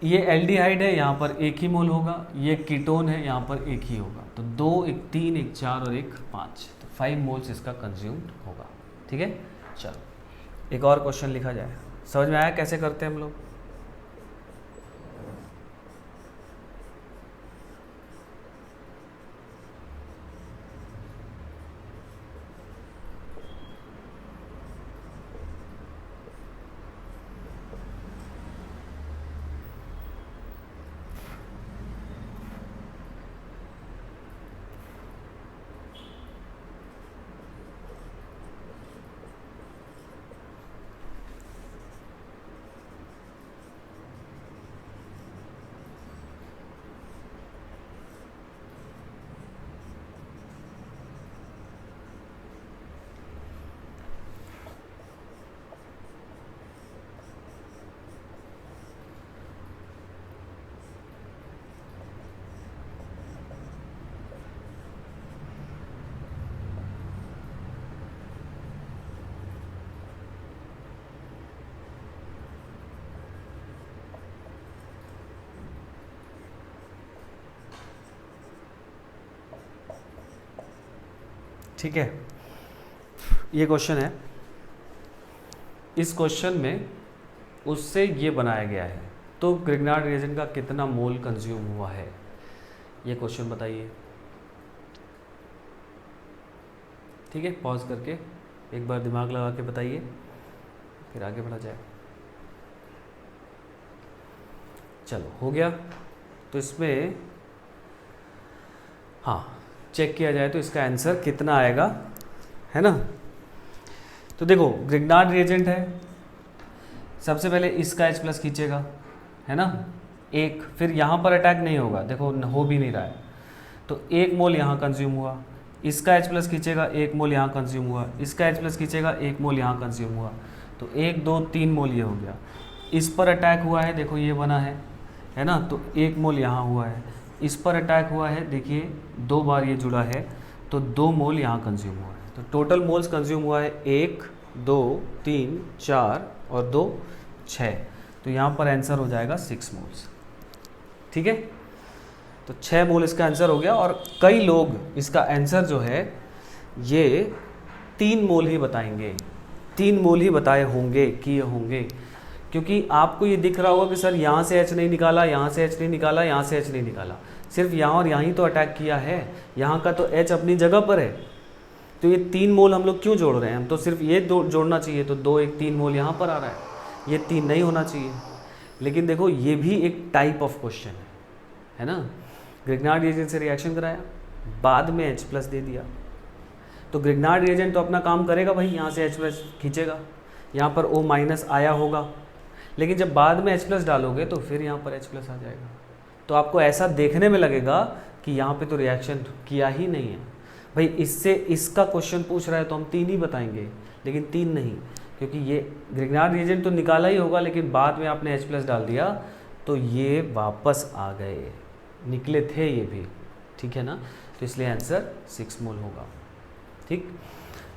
ये एल्डिहाइड है, यहाँ पर 1 ही मोल होगा, ये कीटोन है, यहाँ पर 1 ही होगा, तो 2, 1 3, 1 4 और 1 5, तो 5 मोल्स इसका कंज्यूम होगा। ठीक है, चलो एक और क्वेश्चन लिखा जाए। समझ में आया कैसे करते हैं हम लोग? ठीक है, ये क्वेश्चन है, इस क्वेश्चन में उससे ये बनाया गया है, तो ग्रिग्नार्ड रिएजेंट का कितना मोल कंज्यूम हुआ है, ये क्वेश्चन बताइए। ठीक है, पॉज करके एक बार दिमाग लगा के बताइए, फिर आगे बढ़ा जाए। चलो हो गया, तो इसमें हाँ चेक किया जाए तो इसका आंसर कितना आएगा, है ना। तो देखो ग्रिग्नार्ड रिएजेंट है, सबसे पहले इसका H+ खींचेगा, है ना, 1, फिर यहाँ पर अटैक नहीं होगा, देखो हो भी नहीं रहा है, तो 1 मोल यहाँ कंज्यूम हुआ, इसका H+ खींचेगा 1 मोल यहाँ कंज्यूम हुआ, इसका H+ खींचेगा 1 मोल यहाँ कंज्यूम हुआ, तो 1 2 3 मोल ये हो गया। इस पर अटैक हुआ है, देखो ये बना है ना, तो 1 मोल यहाँ हुआ है, इस पर अटैक हुआ है, देखिए 2 बार ये जुड़ा है, तो 2 मोल यहाँ कंज्यूम हुआ है, तो टोटल मोल्स कंज्यूम हुआ है 1 2 3 4 और 2 6, तो यहाँ पर आंसर हो जाएगा 6 मोल्स। ठीक है, तो 6 मोल इसका आंसर हो गया, और कई लोग इसका आंसर जो है ये 3 मोल ही बताएंगे, 3 मोल ही बताए होंगे कि ये होंगे, क्योंकि आपको ये दिख रहा होगा कि सर यहाँ से H नहीं निकाला, यहाँ से H नहीं निकाला, यहाँ से H नहीं निकाला, सिर्फ यहाँ और यहाँ ही तो अटैक किया है, यहाँ का तो H अपनी जगह पर है, तो ये 3 मोल हम लोग क्यों जोड़ रहे हैं, हम तो सिर्फ ये जोड़ना चाहिए, तो 2 1 3 मोल यहाँ पर आ रहा है, ये 3 नहीं होना चाहिए। लेकिन देखो ये भी एक टाइप ऑफ क्वेश्चन है ना, ग्रिग्नार्ड रिएजेंट से रिएक्शन कराया, बाद में H+ दे दिया, तो ग्रिग्नार्ड रिएजेंट तो अपना काम करेगा भाई, यहाँ से H+ खींचेगा, यहाँ पर O- आया होगा, लेकिन जब बाद में H+ डालोगे तो फिर यहाँ पर H+ आ जाएगा, तो आपको ऐसा देखने में लगेगा कि यहाँ पे तो रिएक्शन किया ही नहीं है भाई, इससे इसका क्वेश्चन पूछ रहा है तो हम 3 ही बताएंगे, लेकिन 3 नहीं, क्योंकि ये ग्रिग्नार्ड रिएजेंट तो निकाला ही होगा, लेकिन बाद में आपने H+ डाल दिया तो ये वापस आ गए, निकले थे ये भी, ठीक है ना। तो इसलिए आंसर 6 मोल होगा। ठीक,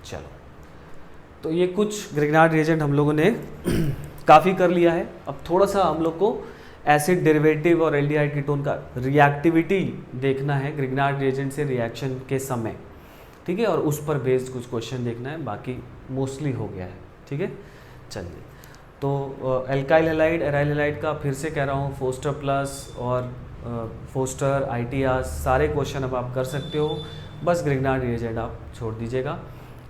चलो, तो ये कुछ ग्रिग्नार्ड रिएजेंट हम लोगों ने काफ़ी कर लिया है। अब थोड़ा सा हम लोग को एसिड डेरिवेटिव और एल्डिहाइड कीटोन का रिएक्टिविटी देखना है ग्रिग्नार्ड रिएजेंट से रिएक्शन के समय, ठीक है, और उस पर बेस्ड कुछ क्वेश्चन देखना है, बाकी मोस्टली हो गया है, ठीक है। चलिए, तो एल्काइल हैलाइड एराइल हैलाइड का फिर से कह रहा हूँ, फोस्टर प्लस और फोस्टर ITR सारे क्वेश्चन अब आप कर सकते हो, बस ग्रिग्नार्ड रिएजेंट आप छोड़ दीजिएगा।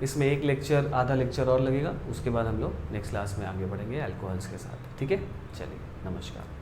इसमें एक लेक्चर, आधा लेक्चर और लगेगा, उसके बाद हम लोग नेक्स्ट क्लास में आगे बढ़ेंगे अल्कोहल्स के साथ, ठीक है। चलिए, नमस्कार।